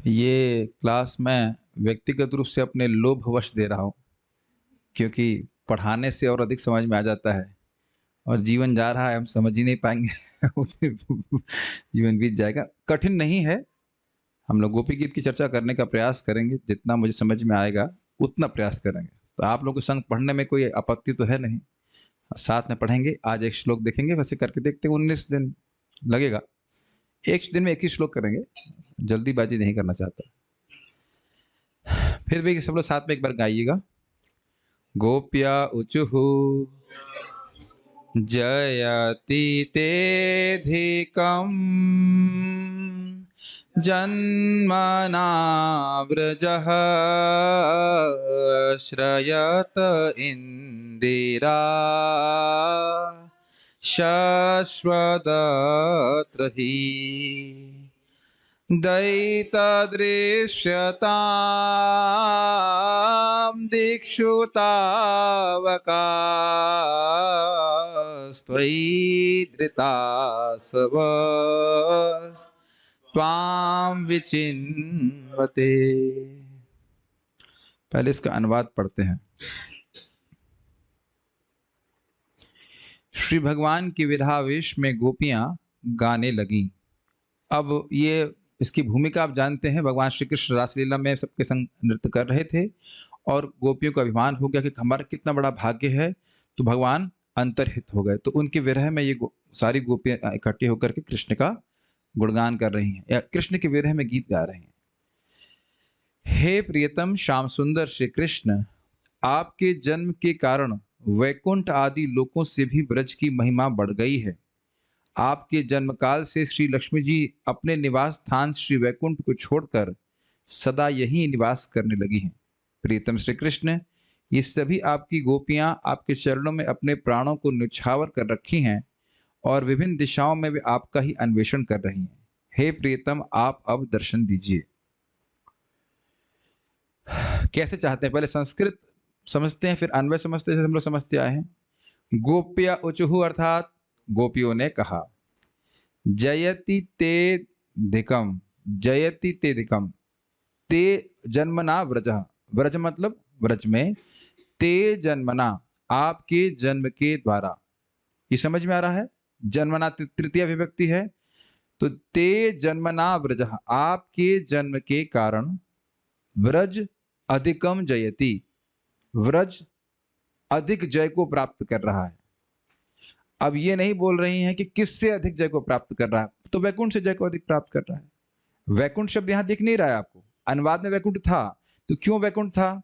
ये क्लास मैं व्यक्तिगत रूप से अपने लोभवश दे रहा हूँ, क्योंकि पढ़ाने से और अधिक समझ में आ जाता है और जीवन जा रहा है, हम समझ ही नहीं पाएँगे उसमें जीवन बीत जाएगा। कठिन नहीं है, हम लोग गोपी गीत की चर्चा करने का प्रयास करेंगे, जितना मुझे समझ में आएगा उतना प्रयास करेंगे। तो आप लोगों के संग पढ़ने में कोई आपत्ति तो है नहीं? साथ में पढ़ेंगे, आज एक श्लोक देखेंगे, वैसे करके देखते हैं 19 दिन लगेगा। एक दिन में एक ही श्लोक करेंगे, जल्दीबाजी नहीं करना चाहता। फिर भी सब लोग साथ में एक बार गाइएगा। गोप्या ऊचुः जयति तेऽधिकम् जन्मना व्रजः श्रयत इन्दिरा शश्वदत्र हि दयितदृश्यतां दिक्षु तावकास्त्वयि धृतासवस्त्वां विचिन्वते। पहले इसका अनुवाद पढ़ते हैं। श्री भगवान की विरहावेश में गोपियां गाने लगीं। अब ये इसकी भूमिका आप जानते हैं, भगवान श्री कृष्ण रासलीला में सबके संग नृत्य कर रहे थे और गोपियों को अभिमान हो गया कि हमारा कितना बड़ा भाग्य है, तो भगवान अंतर्हित हो गए। तो उनके विरह में ये सारी गोपियां इकट्ठी होकर के कृष्ण का गुणगान कर रही हैं या कृष्ण के विरह में गीत गा रही हैं। हे प्रियतम श्याम सुंदर श्री कृष्ण, आपके जन्म के कारण वैकुंठ आदि लोकों से भी ब्रज की महिमा बढ़ गई है। आपके जन्म काल से श्री लक्ष्मी जी अपने निवास स्थान श्री वैकुंठ को छोड़कर सदा यहीं निवास करने लगी हैं। प्रियतम श्री कृष्ण, ये सभी आपकी गोपियां आपके चरणों में अपने प्राणों को न्यौछावर कर रखी हैं और विभिन्न दिशाओं में वे आपका ही अन्वेषण कर रही हैं। हे प्रियतम, आप अब दर्शन दीजिए। कैसे चाहते हैं? पहले संस्कृत समझते हैं, फिर अन्वय समझते हैं, जैसे हम लोग समझते आए हैं। गोप्या उचुहु अर्थात गोपियों ने कहा, जयति ते धिकम, जयति ते धिकम, ते जन्मना व्रजः, व्रज मतलब व्रज में, ते जन्मना आपके जन्म के द्वारा, ये समझ में आ रहा है? जन्मना तृतीय विभक्ति है, तो ते जन्मना व्रजः आपके जन्म के कारण, व्रज अधिकम जयति, व्रज अधिक जय को प्राप्त कर रहा है। अब ये नहीं बोल रही हैं कि किससे अधिक जय को प्राप्त कर रहा है, तो वैकुंठ से जय को अधिक प्राप्त कर रहा है। वैकुंठ शब्द यहां दिख नहीं रहा है आपको, अनुवाद में वैकुंठ था, तो क्यों वैकुंठ था?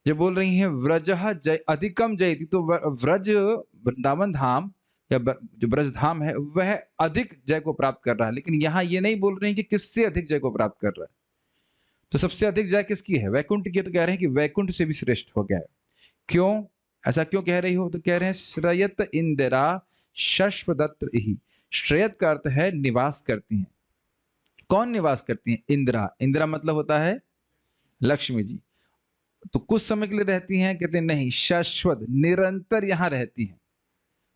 जब बोल रही हैं व्रजः जय अधिकम जयति, तो व्रज वृंदावन धाम या जो ब्रज धाम है वह अधिक जय को प्राप्त कर रहा है, लेकिन यहां ये नहीं बोल रही हैं कि किससे अधिक जय को प्राप्त कर रहा है। तो सबसे अधिक जय किसकी है? वैकुंठ की। तो कह रहे हैं कि वैकुंठ से भी श्रेष्ठ हो गया है। क्यों? ऐसा क्यों कह रही हो? तो कह रहे हैं श्रयत इंदिरा शश्वदत्र ही। श्रयत का अर्थ है निवास करती हैं। कौन निवास करती हैं? इंदिरा। इंदिरा मतलब होता है लक्ष्मी जी। तो कुछ समय के लिए रहती हैं? कहते हैं नहीं, शाश्वत निरंतर यहां रहती हैं।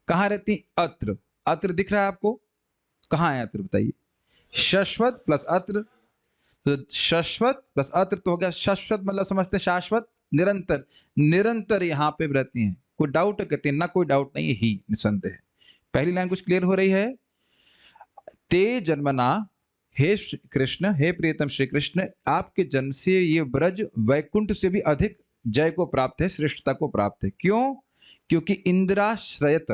कहां रहती हैं? अत्र। अत्र दिख रहा है आपको? कहां है अत्र बताइए? शाश्वत प्लस अत्र, तो शाश्वत प्लस अत्र तो हो गया शाश्वत, मतलब समझते हैं शाश्वत निरंतर। निरंतर यहाँ पे रहती हैं। कोई डाउट कहते हैं ना? कोई डाउट नहीं, ही निसंदेह। पहली लाइन कुछ क्लियर हो रही है? ते जन्मना, हे कृष्ण, हे प्रियतम श्री कृष्ण, आपके जन्म से ये ब्रज वैकुंठ से भी अधिक जय को प्राप्त है, श्रेष्ठता को प्राप्त है। क्यों? क्योंकि इंदिराश्रयत,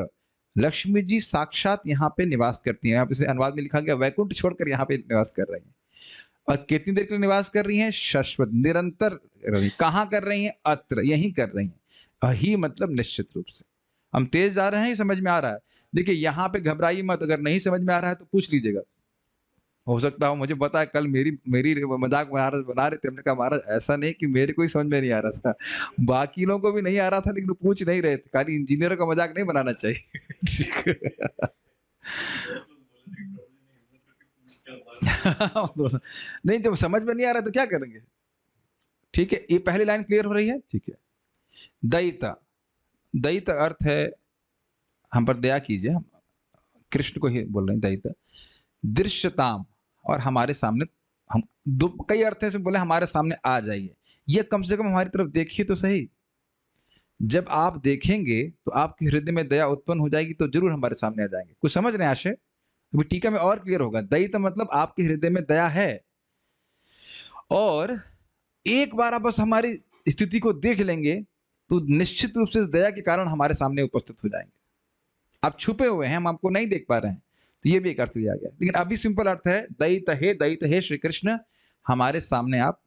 लक्ष्मी जी साक्षात यहाँ पे निवास करती हैं। यहाँ पे अनुवाद में लिखा गया वैकुंठ छोड़कर यहाँ पे निवास कर रही हैं। और कितनी देर के लिए निवास कर रही हैं? शाश्वत निरंतर रही। कहाँ कर रही हैं? अत्र, यही कर रही हैं। ही मतलब निश्चित रूप से। हम तेज जा रहे हैं, समझ में आ रहा है? देखिए यहाँ पे घबराइए मत, अगर नहीं समझ में आ रहा है तो पूछ लीजिएगा। हो सकता हो मुझे पता है कल मेरी मेरी मजाक बना रहे थे, हमने कहा महाराज ऐसा नहीं कि मेरे को ही समझ में नहीं आ रहा था, बाकी लोगों को भी नहीं आ रहा था, लेकिन वो पूछ नहीं रहे थे। खाली इंजीनियर का मजाक नहीं बनाना चाहिए। ठीक है। नहीं, जब समझ में नहीं आ रहा तो क्या करेंगे? ठीक है, ये पहली लाइन क्लियर हो रही है? ठीक है। दयिता, दयित अर्थ है हम पर दया कीजिए, हम कृष्ण को ही बोल रहे हैं दयिता। दृश्यताम, और हमारे सामने हम दो कई अर्थ से बोले हमारे सामने आ जाइए, ये कम से कम हमारी तरफ देखिए तो सही। जब आप देखेंगे तो आपके हृदय में दया उत्पन्न हो जाएगी, तो जरूर हमारे सामने आ जाएंगे। कुछ समझ रहे हैं आशय? अभी टीका में और क्लियर होगा। दयित मतलब आपके हृदय में दया है, और एक बार आप बस हमारी स्थिति को देख लेंगे तो निश्चित रूप से इस दया के कारण हमारे सामने उपस्थित हो जाएंगे। आप छुपे हुए हैं, हम आपको नहीं देख पा रहे हैं, तो ये भी एक अर्थ लिया गया। लेकिन अभी सिंपल अर्थ है दयित हे श्री कृष्ण, हमारे सामने आप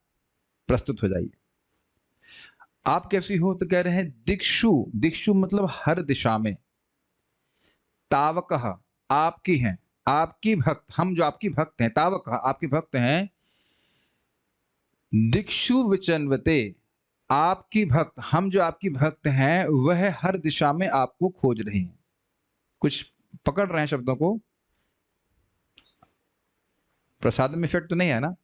प्रस्तुत हो जाइए। आप कैसी हो? तो कह रहे हैं दिक्षु, दिक्षु मतलब हर दिशा में, तावकः आपकी हैं, आपकी भक्त, हम जो आपकी भक्त हैं, तावकः आपके भक्त हैं, दिक्षु विचन्वते आपकी भक्त, हम जो आपकी भक्त हैं वह हर दिशा में आपको खोज रहे हैं। कुछ पकड़ रहे हैं शब्दों को? प्रसाद में इफेक्ट तो नहीं है ना?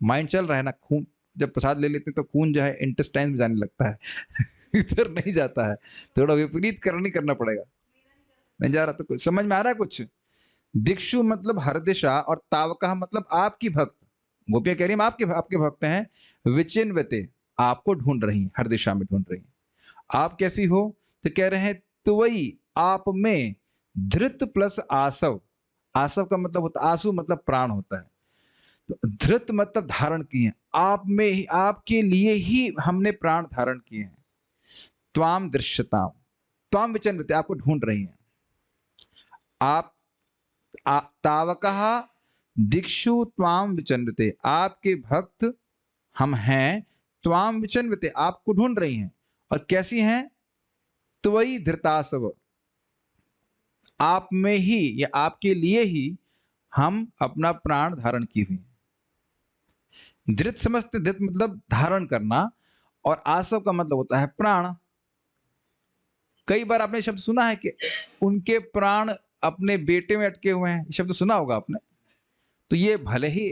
माइंड चल रहा है ना? खून जब प्रसाद ले लेते हैं तो खून जो है इंटेस्टाइन में जाने लगता है इधर नहीं जाता है, थोड़ा विपरीत करना पड़ेगा। नहीं जा रहा तो कुछ समझ में आ रहा है कुछ? दिक्षु मतलब हर दिशा, और तावका मतलब आपकी भक्त। गोपियां कह रही हैं आपके आपके भक्त हैं, विचिन्वते आपको ढूंढ रही हैं, हर दिशा में ढूंढ रही हैं। आप कैसी हो? तो कह रहे हैं त्वयि आप में, धृत प्लस आसव, आसव का मतलब होता, आंसू मतलब प्राण होता है, तो धृत मतलब धारण किए, आप में ही, आपके लिए ही हमने प्राण धारण किए हैं। त्वाम दृश्यताम, त्वाम विचन्वते आपको ढूंढ रही हैं। आप तावकः दिक्षु त्वाम विचन्वते, आपके भक्त हम हैं, त्वाम विचन्वते आपको ढूंढ रही हैं। और कैसी हैं? त्वयि धृतासव, आप में ही या आपके लिए ही हम अपना प्राण धारण किए हुए हैं। धृत समझते, धृत मतलब धारण करना, और आसव का मतलब होता है प्राण। कई बार आपने शब्द सुना है कि उनके प्राण अपने बेटे में अटके हुए हैं, शब्द सुना होगा आपने। तो ये भले ही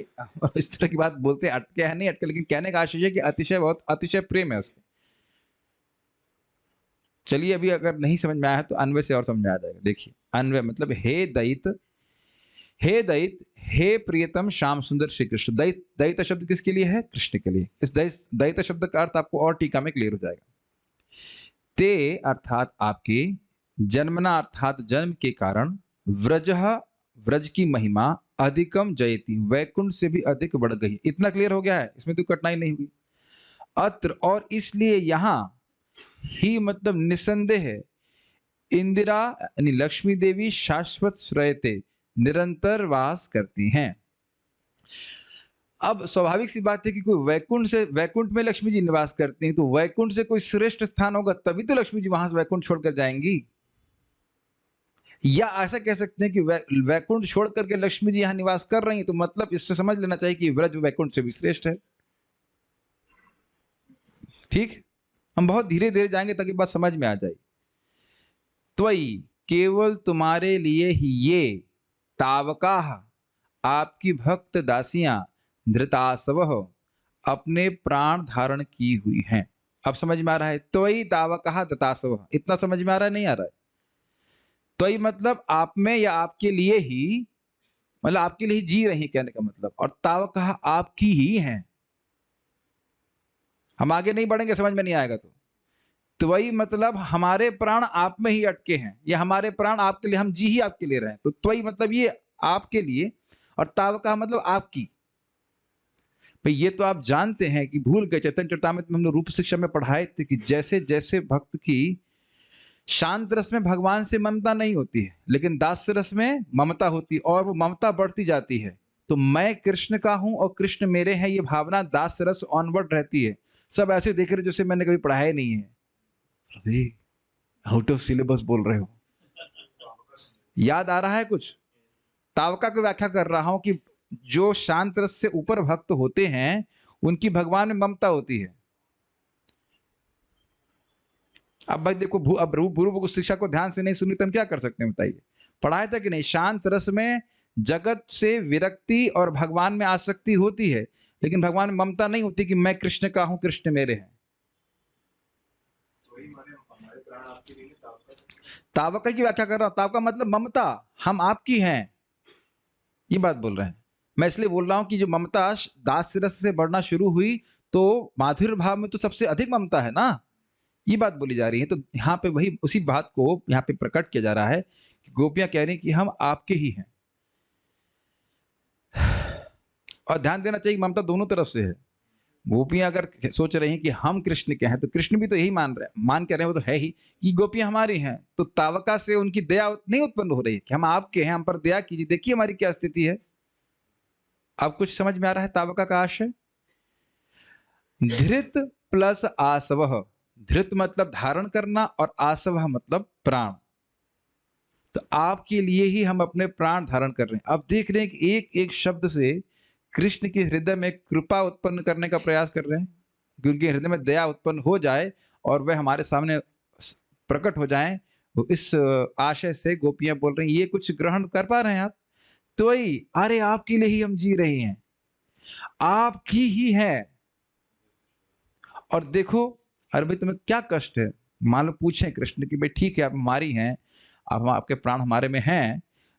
इस तरह की बात बोलते हैं, अटके हैं नहीं अटके, लेकिन कहने का आशय है कि अतिशय, बहुत अतिशय प्रेम है उसके। चलिए अभी अगर नहीं समझ में आया है तो अन्वय से और समझ में आ जाएगा। देखिए अन्वय मतलब हे दयित, हे दयित, हे प्रियतम श्याम सुंदर श्री कृष्ण। दयित, दयित शब्द किसके लिए है? कृष्ण के लिए। इस दयित शब्द का अर्थ आपको और टीका में क्लियर हो जाएगा। ते अर्थात आपके, जन्मना अर्थात जन्म के कारण, व्रजः व्रज की महिमा, अधिकम जयति वैकुंठ से भी अधिक बढ़ गई। इतना क्लियर हो गया है, इसमें तो कठिनाई नहीं हुई। अत्र और इसलिए यहां, ही मतलब निसंदेह, इंदिरा यानी लक्ष्मी देवी शाश्वत श्रयते निरंतर वास करती हैं। अब स्वाभाविक सी बात है कि कोई वैकुंठ से, वैकुंठ में लक्ष्मी जी निवास करती हैं, तो वैकुंठ से कोई श्रेष्ठ स्थान होगा तभी तो लक्ष्मी जी वहां से वैकुंठ छोड़कर जाएंगी। या ऐसा कह सकते हैं कि वैकुंठ छोड़ करके लक्ष्मी जी यहां निवास कर रही हैं, तो मतलब इससे समझ लेना चाहिए कि व्रज वैकुंठ से भी श्रेष्ठ है। ठीक, हम बहुत धीरे धीरे जाएंगे ताकि बात समझ में आ जाए। त्वयि केवल तुम्हारे लिए ही ये, तावकाः आपकी भक्त दासियां, धृतासवः अपने प्राण धारण की हुई हैं। अब समझ में आ रहा है? त्वयि तावकाः धृतासवः, इतना समझ में आ रहा है? नहीं आ रहा है? त्वयि मतलब आप में या आपके लिए ही, मतलब आपके लिए ही जी रही, कहने का मतलब। और तावकाः आपकी ही हैं। हम आगे नहीं बढ़ेंगे, समझ में नहीं आएगा तो। त्वयि मतलब हमारे प्राण आप में ही अटके हैं, या हमारे प्राण आपके लिए, हम जी ही आपके लिए रहे। तो त्वयि मतलब ये आपके लिए, और तावका मतलब आपकी। भाई ये तो आप जानते हैं कि भूल गए, चैतन्य चरितामृत में हम लोग रूप शिक्षा में पढ़ाए थे कि जैसे जैसे भक्त की शांत रस में भगवान से ममता नहीं होती है, लेकिन दास्य रस में ममता होती है, और वो ममता बढ़ती जाती है। तो मैं कृष्ण का हूं और कृष्ण मेरे हैं, ये भावना दास्य रस ऑनवर्ड रहती है। सब ऐसे देख रहे जैसे मैंने कभी पढ़ाया नहीं है। अरे आउट ऑफ सिलेबस बोल रहे हो, याद आ रहा है कुछ? तावका की व्याख्या कर रहा हूं कि जो शांत रस से ऊपर भक्त होते हैं उनकी भगवान में ममता होती है। अब भाई देखो, अब पूर्व शिक्षा को ध्यान से नहीं सुनी तो हम क्या कर सकते हैं बताइए? पढ़ाया था कि नहीं? शांत रस में जगत से विरक्ति और भगवान में आसक्ति होती है, लेकिन भगवान में ममता नहीं होती कि मैं कृष्ण का हूं, कृष्ण मेरे हैं। तावका की व्याख्या कर रहा हूं, तावका मतलब ममता, हम आपकी हैं, ये बात बोल रहे हैं। मैं इसलिए बोल रहा हूं कि जो ममता दास रस से बढ़ना शुरू हुई तो माधुर्य भाव में तो सबसे अधिक ममता है ना, ये बात बोली जा रही है। तो यहाँ पे वही उसी बात को यहाँ पे प्रकट किया जा रहा है कि गोपियां कह रही हैं कि हम आपके ही हैं। और ध्यान देना चाहिए ममता दोनों तरफ से है। गोपियां अगर सोच रही हैं कि हम कृष्ण के हैं तो कृष्ण भी तो यही मान के रहे हैं, वो तो है ही कि गोपियां हमारी हैं। तो तावका से उनकी दया नहीं उत्पन्न हो रही है कि हम आपके हैं, हम पर दया कीजिए, देखिए हमारी क्या स्थिति है। अब कुछ समझ में आ रहा है तावका का आशय? धृत प्लस आसव, धृत मतलब धारण करना और आसव मतलब प्राण। तो आपके लिए ही हम अपने प्राण धारण कर रहे हैं। अब देख रहे हैं कि एक एक शब्द से कृष्ण के हृदय में कृपा उत्पन्न करने का प्रयास कर रहे हैं कि उनके हृदय में दया उत्पन्न हो जाए और वह हमारे सामने प्रकट हो जाएं। वो इस आशय से गोपियां बोल रही हैं, ये कुछ ग्रहण कर पा रहे हैं आप? तो वही, अरे आपके लिए ही हम जी रही हैं, आपकी ही है। और देखो, अरे भाई तुम्हें क्या कष्ट है? मान लो पूछें कृष्ण की भाई ठीक है आप हमारी हैं, आप आपके प्राण हमारे में हैं,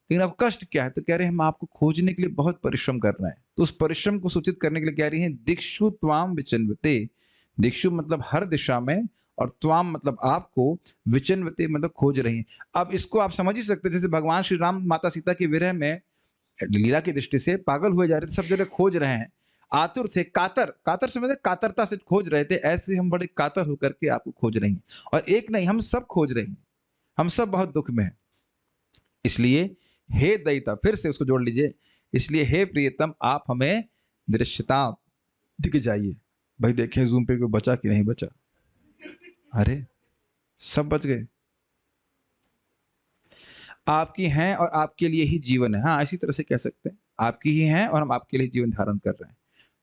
लेकिन अब कष्ट क्या है? तो कह रहे हैं हम आपको खोजने के लिए बहुत परिश्रम कर रहे हैं। तो उस परिश्रम को सूचित करने के लिए कह रही हैं दिक्षु त्वाम विचिन्वते। दिक्षु मतलब हर दिशा में, और त्वाम मतलब आपको, विचिन्वते मतलब खोज रही हैं। अब इसको आप समझ ही सकते हैं, जैसे भगवान श्री राम माता सीता के विरह में लीला की दृष्टि से पागल हुए जा रहे थे, सब जगह खोज रहे हैं, आतुर थे, कातर, कातर से मतलब कातरता से खोज रहे थे। ऐसे हम बड़े कातर होकर के आपको खोज रहे हैं, और एक नहीं हम सब खोज रहे हैं, हम सब बहुत दुख में हैं। इसलिए हे दयिता, फिर से उसको जोड़ लीजिए, इसलिए हे प्रियतम आप हमें दृश्यता दिख जाइए। भाई देखें जूम पे कोई बचा कि नहीं बचा? अरे सब बच गए। आपकी हैं और आपके लिए ही जीवन है। हाँ इसी तरह से कह सकते हैं, आपकी ही हैं और हम आपके लिए जीवन धारण कर रहे हैं।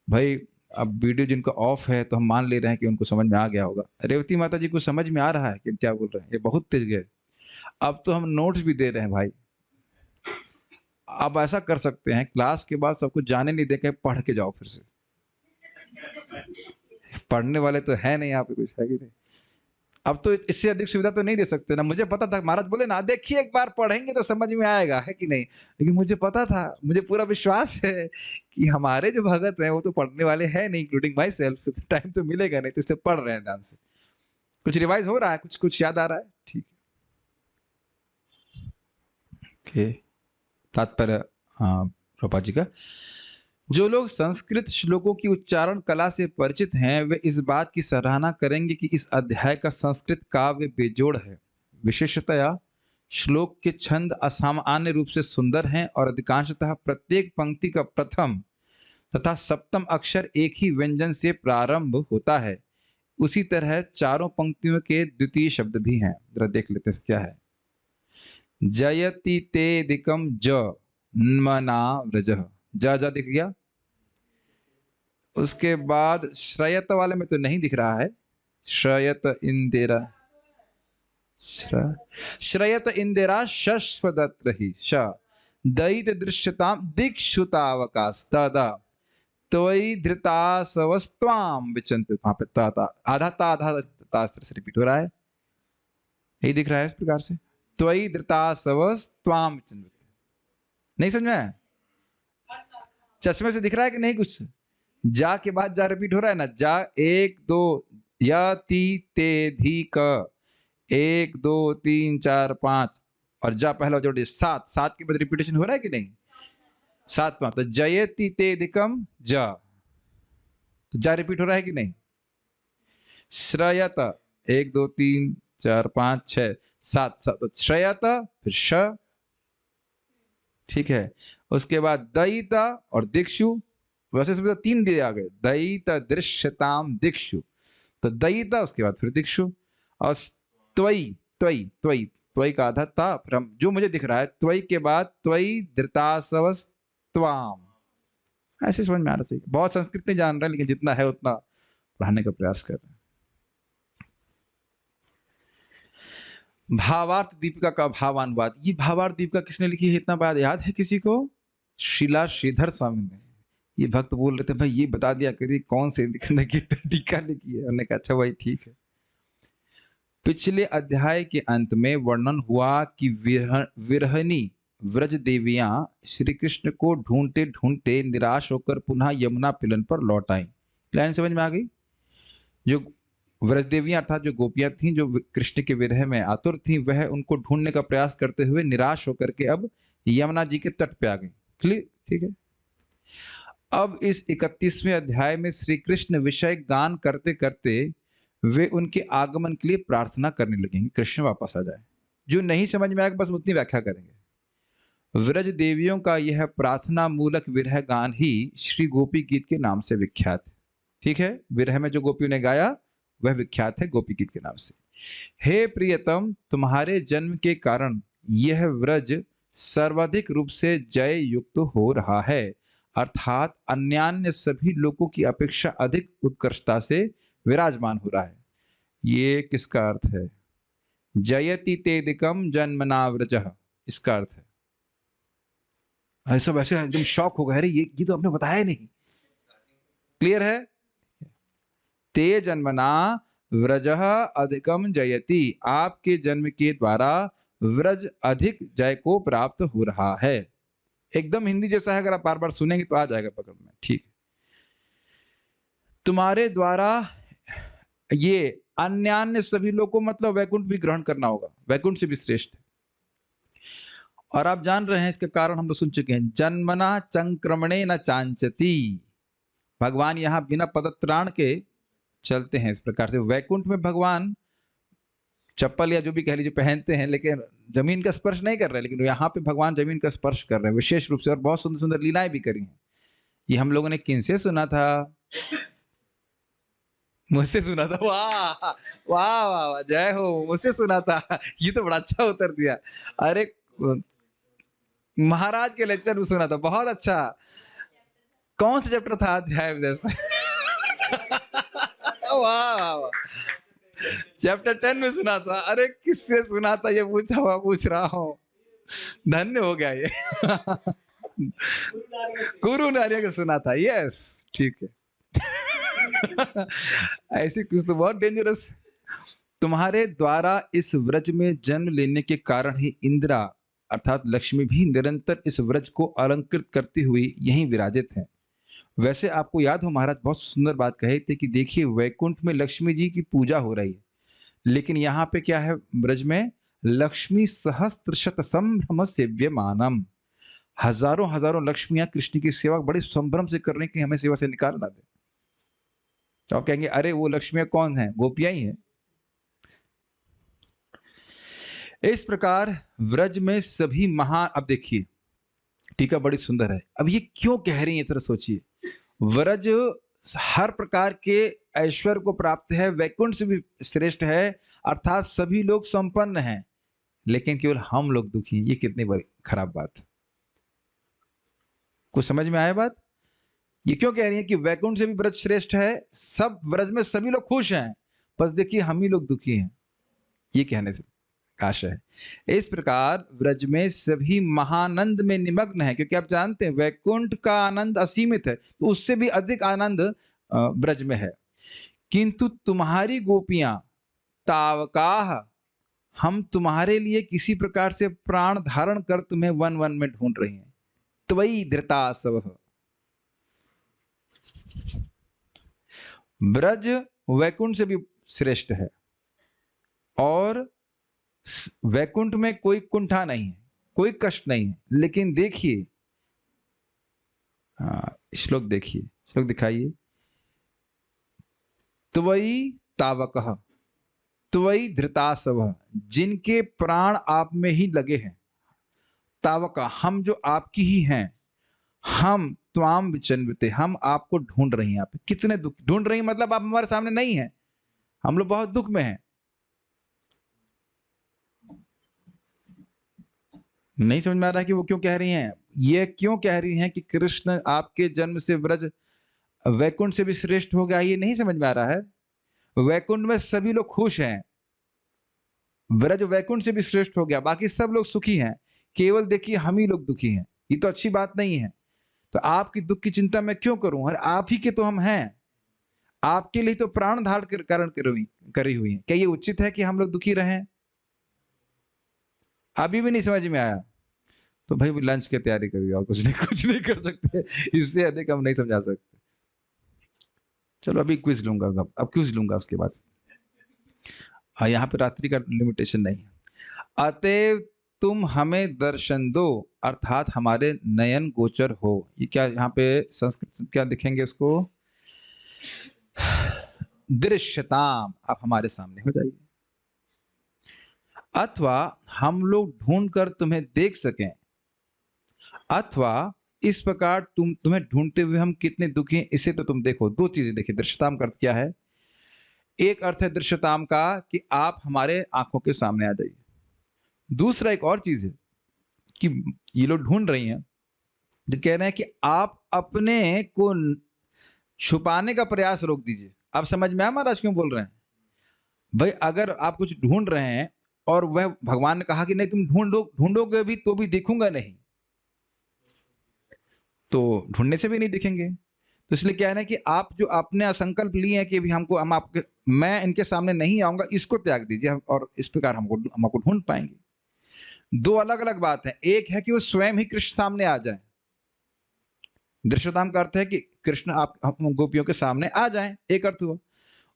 भाई अब वीडियो जिनका ऑफ है तो हम मान ले रहे हैं कि उनको समझ में आ गया होगा। रेवती माता जी को समझ में आ रहा है कि क्या बोल रहे हैं? ये बहुत तेज गए। अब तो हम नोट्स भी दे रहे हैं भाई। अब ऐसा कर सकते हैं क्लास के बाद सबको जाने नहीं देके पढ़ के जाओ फिर से। पढ़ने वाले तो है नहीं यहाँ पे, कुछ है कि नहीं? अब तो इससे अधिक सुविधा तो नहीं दे सकते ना। मुझे पता था महाराज बोले ना देखिए एक बार पढ़ेंगे तो समझ में आएगा, है कि नहीं? लेकिन मुझे पता था, मुझे पूरा विश्वास है कि हमारे जो भगत हैं वो तो पढ़ने वाले हैं नहीं, इंक्लूडिंग माई सेल्फ। टाइम तो मिलेगा नहीं, तो इसलिए पढ़ रहे हैं ध्यान से। कुछ रिवाइज हो रहा है, कुछ कुछ याद आ रहा है, ठीक है। तात्पर्य रूपा जी का, जो लोग संस्कृत श्लोकों की उच्चारण कला से परिचित हैं वे इस बात की सराहना करेंगे कि इस अध्याय का संस्कृत काव्य बेजोड़ है। विशेषतया श्लोक के छंद असामान्य रूप से सुंदर हैं और अधिकांशतः प्रत्येक पंक्ति का प्रथम तथा सप्तम अक्षर एक ही व्यंजन से प्रारंभ होता है। उसी तरह चारों पंक्तियों के द्वितीय शब्द भी हैं। जरा देख लेते हैं क्या है। जयति ते दिकम ज मना व्रजः, जा दिख गया। उसके बाद श्रयत वाले में तो नहीं दिख रहा है, श्रयत इंदिरा, श्रयत इंदिरा शश्वदत् रही श दयित दृश्यताम दिक्षुतावकाश दादा त्वयि धृतासवस्त्वाम विचंत। वहां पे ता आधा से रिपीट हो रहा है, यही दिख रहा है इस प्रकार से, त्वयि धृतासवस्त्वाम विचंत। नहीं समझ में? चश्मे से दिख रहा है कि नहीं? कुछ जा के बाद जा रिपीट हो रहा है ना, जा 1 2 या ती ते धी क 1 2 3 4 5 और जा पहला जोड़िए 7, 7 के बाद रिपीटेशन हो रहा है कि नहीं? 7वां तो जयति ते दिकम जा, तो जा रिपीट हो रहा है कि नहीं? श्रयत 1 2 3 4 5 6 7 तो श्रयत फिर श, ठीक है। उसके बाद दयिता और दिक्षु, वैसे सब 3 दिए आ गए, दयिता दृश्यताम दिक्षु, तो दयिता उसके बाद फिर दिक्षु, और त्वयि त्वयि त्वयि त्वयि का आधा था, फिर हम जो मुझे दिख रहा है त्वयि के बाद त्वयि धृतासवस्त्वाम। ऐसे समझ में आना चाहिए। बहुत संस्कृत नहीं जान रहे लेकिन जितना है उतना पढ़ाने का प्रयास कर रहे हैं। भावार्थ दीपिका का भावानुवाद, ये भावार्थ दीपिका किसने लिखी है इतना बात याद है किसी को? शिला श्रीधर स्वामी ने। ये भक्त बोल रहे थे भाई ये बता दिया करिए कौन से लिखने की टीका लिखी है। उन्होंने कहा अच्छा भाई ठीक है। पिछले अध्याय के अंत में वर्णन हुआ कि विरहनी व्रज देवियां श्री कृष्ण को ढूंढते ढूंढते निराश होकर पुनः यमुना पिलन पर लौट आई। लाइन समझ में आ गई? जो व्रज देवियां अर्थात जो गोपियां थीं, जो कृष्ण के विरह में आतुर थीं, वह उनको ढूंढने का प्रयास करते हुए निराश होकर के अब यमुना जी के तट पे आ गई। क्लियर? ठीक है। अब इस 31वें अध्याय में श्री कृष्ण विषय गान करते करते वे उनके आगमन के लिए प्रार्थना करने लगेंगे, कृष्ण वापस आ जाए। जो नहीं समझ में आएगा बस उतनी व्याख्या करेंगे। व्रज देवियों का यह प्रार्थना मूलक विरह गान ही श्री गोपी गीत के नाम से विख्यात है। ठीक है, विरह में जो गोपियों ने गाया वह विख्यात है गोपी गीत के नाम से। हे प्रियतम, तुम्हारे जन्म के कारण यह व्रज सर्वाधिक रूप से जय युक्त हो रहा है, अर्थात अन्यान्य सभी लोगों की अपेक्षा अधिक उत्कृष्टता से विराजमान हो रहा है। ये किसका अर्थ है? जयति तेदिकम जन्मना व्रजः, इसका अर्थ है। ऐसा वैसे एकदम शॉक हो गए, अरे ये तो आपने बताया नहीं। क्लियर है? ते जन्मना व्रजः अधिकम जयति, आपके जन्म के द्वारा व्रज अधिक जय को प्राप्त हो रहा है। एकदम हिंदी जैसा है, अगर आप बार बार सुनेंगे तो आ जाएगा पकड़ में। ठीक है। तुम्हारे द्वारा ये अन्यान्य सभी लोगों को मतलब वैकुंठ भी ग्रहण करना होगा, वैकुंठ से भी श्रेष्ठ है। और आप जान रहे हैं इसके कारण हम लोग सुन चुके हैं, जन्मना चंक्रमणे न चांचती, भगवान यहाँ बिना पदत्राण के चलते हैं। इस प्रकार से वैकुंठ में भगवान चप्पल या जो भी कह लीजिए पहनते हैं, लेकिन जमीन का स्पर्श नहीं कर रहे, लेकिन यहाँ पे भगवान जमीन का स्पर्श कर रहे हैं विशेष रूप से, और बहुत सुंदर सुंदर लीलाएं भी करी हैं। ये हम लोगों ने किनसे सुना था? मुझसे सुना था। वाह वाह वाह, जय हो, मुझसे सुना था। ये तो बड़ा अच्छा उत्तर दिया। अरे महाराज के लेक्चर में सुना था, बहुत अच्छा। कौन सा चैप्टर था, अध्याय जैसा? वाह वाह वाह, चैप्टर 10 में सुना था। अरे किससे सुना था ये पूछ रहा हूँ। धन्य हो गया ये। गुरु नारिया को सुना था। यस, ठीक है। ऐसी कुछ तो बहुत डेंजरस। तुम्हारे द्वारा इस व्रज में जन्म लेने के कारण ही इंदिरा अर्थात लक्ष्मी भी निरंतर इस व्रज को अलंकृत करती हुई यहीं विराजित हैं। वैसे आपको याद हो, महाराज बहुत सुंदर बात कहे थे कि देखिए वैकुंठ में लक्ष्मी जी की पूजा हो रही है, लेकिन यहाँ पे क्या है, ब्रज में लक्ष्मी सहस्त्र शत संभ्रम सेव्यमानम, हजारों हजारों लक्ष्मियां कृष्ण की सेवा बड़े संभ्रम से कर रही कि हमें सेवा से निकाल ना दे। तो आप कहेंगे अरे वो लक्ष्मियां कौन है? गोपियां ही है। इस प्रकार व्रज में सभी महान, अब देखिए टीका बड़ी सुंदर है। अब ये क्यों कह रही है, जरा सोचिए। व्रज हर प्रकार के ऐश्वर्य को प्राप्त है, वैकुंठ से भी श्रेष्ठ है, अर्थात सभी लोग संपन्न हैं, लेकिन केवल हम लोग दुखी हैं। ये कितनी बड़ी खराब बात है। कुछ समझ में आया बात? ये क्यों कह रही है कि वैकुंठ से भी व्रज श्रेष्ठ है, सब व्रज में सभी लोग खुश हैं, बस देखिए हम ही लोग दुखी हैं। ये कहने से आशा है। इस प्रकार व्रज में सभी महानंद में निमग्न है, क्योंकि आप जानते हैं वैकुंठ का आनंद असीमित है, तो उससे भी अधिक आनंद व्रज में है। किंतु तुम्हारी गोपियां तावकाह, हम तुम्हारे लिए किसी प्रकार से प्राण धारण कर तुम्हें वन वन में ढूंढ रही हैं। त्वयि धृतासव, ब्रज वैकुंठ से भी श्रेष्ठ है, और वैकुंठ में कोई कुंठा नहीं है, कोई कष्ट नहीं है। लेकिन देखिए, श्लोक देखिए, श्लोक दिखाइए। त्वयि तावकः त्वयि धृतासव, जिनके प्राण आप में ही लगे हैं। तावका, हम जो आपकी ही हैं। हम त्वाम विचन्विते, हम आपको ढूंढ रही हैं। आप कितने दुख ढूंढ रही हैं, मतलब आप हमारे सामने नहीं हैं, हम लोग बहुत दुख में हैं। नहीं समझ में आ रहा है कि वो क्यों कह रही हैं? ये क्यों कह रही हैं कि कृष्ण आपके जन्म से व्रज वैकुंठ से भी श्रेष्ठ हो गया? ये नहीं समझ में आ रहा है। वैकुंठ में सभी लोग खुश हैं, ब्रज वैकुंठ से भी श्रेष्ठ हो गया, बाकी सब लोग सुखी हैं, केवल देखिए हम ही लोग दुखी हैं। ये तो अच्छी बात नहीं है। तो आपकी दुख की चिंता मैं क्यों करूं? और आप ही के तो हम हैं, आपके लिए तो प्राण धारण करी हुई है। क्या ये उचित है कि हम लोग दुखी रहें? अभी भी नहीं समझ में आया? तो भाई लंच की तैयारी करिए और कुछ नहीं कर सकते, इससे अधिक हम नहीं समझा सकते। चलो अभी क्विज लूंगा, अब क्विज लूंगा उसके बाद। हाँ, यहाँ पे रात्रि का लिमिटेशन नहीं है। अतएव तुम हमें दर्शन दो, अर्थात हमारे नयन गोचर हो। ये क्या यहाँ पे संस्कृत क्या दिखेंगे इसको? दृश्यताम, आप हमारे सामने हो जाइए। अथवा हम लोग ढूंढ कर तुम्हें देख सकें, अथवा इस प्रकार तुम्हें ढूंढते हुए हम कितने दुखी हैं इसे तो तुम देखो। दो चीजें देखिए, दृश्यताम का अर्थ क्या है? एक अर्थ है दृश्यताम का कि आप हमारे आंखों के सामने आ जाइए। दूसरा एक और चीज है कि ये लोग ढूंढ रही हैं, जो कह रहे हैं कि आप अपने को छुपाने का प्रयास रोक दीजिए। आप समझ में आया महाराज क्यों बोल रहे हैं? भाई अगर आप कुछ ढूंढ रहे हैं और वह भगवान ने कहा कि नहीं तुम ढूंढोगे भी तो भी देखूंगा नहीं, तो ढूंढने से भी नहीं दिखेंगे। तो इसलिए क्या है ना कि आप जो आपने संकल्प लिए हैं कि अभी मैं इनके सामने नहीं आऊंगा, इसको त्याग दीजिए और इस प्रकार हम आपको ढूंढ पाएंगे। दो अलग अलग बात है। एक है कि वो स्वयं ही कृष्ण सामने आ जाए, दृश्यताम का अर्थ है कि कृष्ण आप गोपियों के सामने आ जाएं, एक अर्थ हुआ।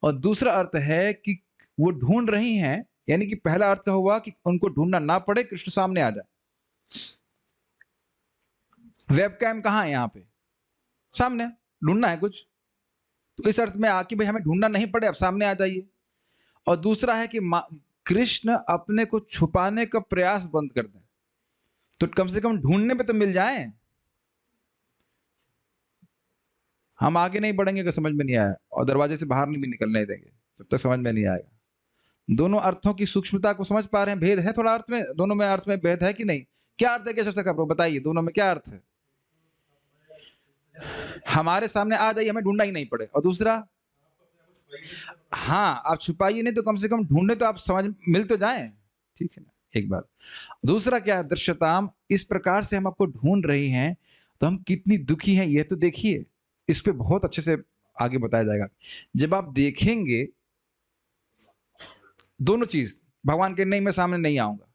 और दूसरा अर्थ है कि वो ढूंढ रही हैं, यानी कि पहला अर्थ हुआ कि उनको ढूंढना ना पड़े, कृष्ण सामने आ जाए। वेबकैम कहाँ है? यहाँ पे सामने, ढूंढना है कुछ तो इस अर्थ में आके भाई हमें ढूंढना नहीं पड़े, आप सामने आ जाइए। और दूसरा है कि कृष्ण अपने को छुपाने का प्रयास बंद कर दें, तो कम से कम ढूंढने पे तो मिल जाए। हम आगे नहीं बढ़ेंगे अगर समझ में नहीं आया, और दरवाजे से बाहर नहीं भी निकलने देंगे तब तक समझ में नहीं आएगा। दोनों अर्थों की सूक्ष्मता को समझ पा रहे हैं? भेद है थोड़ा अर्थ में, दोनों में अर्थ में भेद है कि नहीं? क्या अर्थ है केशव सखा, बताइए दोनों में क्या अर्थ है? हमारे सामने आ जाइए, हमें ढूंढना ही नहीं पड़े। और दूसरा, हाँ आप छुपाइए नहीं तो कम से कम ढूंढने तो आप समझ मिल तो जाए, ठीक है ना, एक बात। दूसरा क्या है? दृश्यताम, इस प्रकार से हम आपको ढूंढ रहे हैं तो हम कितनी दुखी हैं यह तो देखिए। इस पे बहुत अच्छे से आगे बताया जाएगा। जब आप देखेंगे दोनों चीज, भगवान के नहीं मैं सामने नहीं आऊंगा,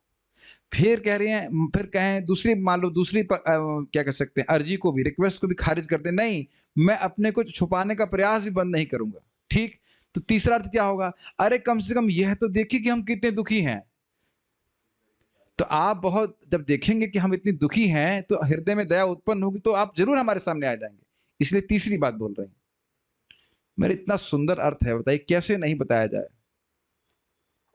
फिर कह रहे हैं, फिर कहें दूसरी, मान लो दूसरी क्या कह सकते हैं, अर्जी को भी, रिक्वेस्ट को भी खारिज करते, नहीं मैं अपने को छुपाने का प्रयास भी बंद नहीं करूंगा। ठीक, तो तीसरा अर्थ क्या होगा? अरे कम से कम यह तो देखिए कि हम कितने दुखी हैं। तो आप बहुत जब देखेंगे कि हम इतनी दुखी हैं तो हृदय में दया उत्पन्न होगी, तो आप जरूर हमारे सामने आ जाएंगे। इसलिए तीसरी बात बोल रहे हैं। मेरे इतना सुंदर अर्थ है, बताइए कैसे नहीं बताया जाए।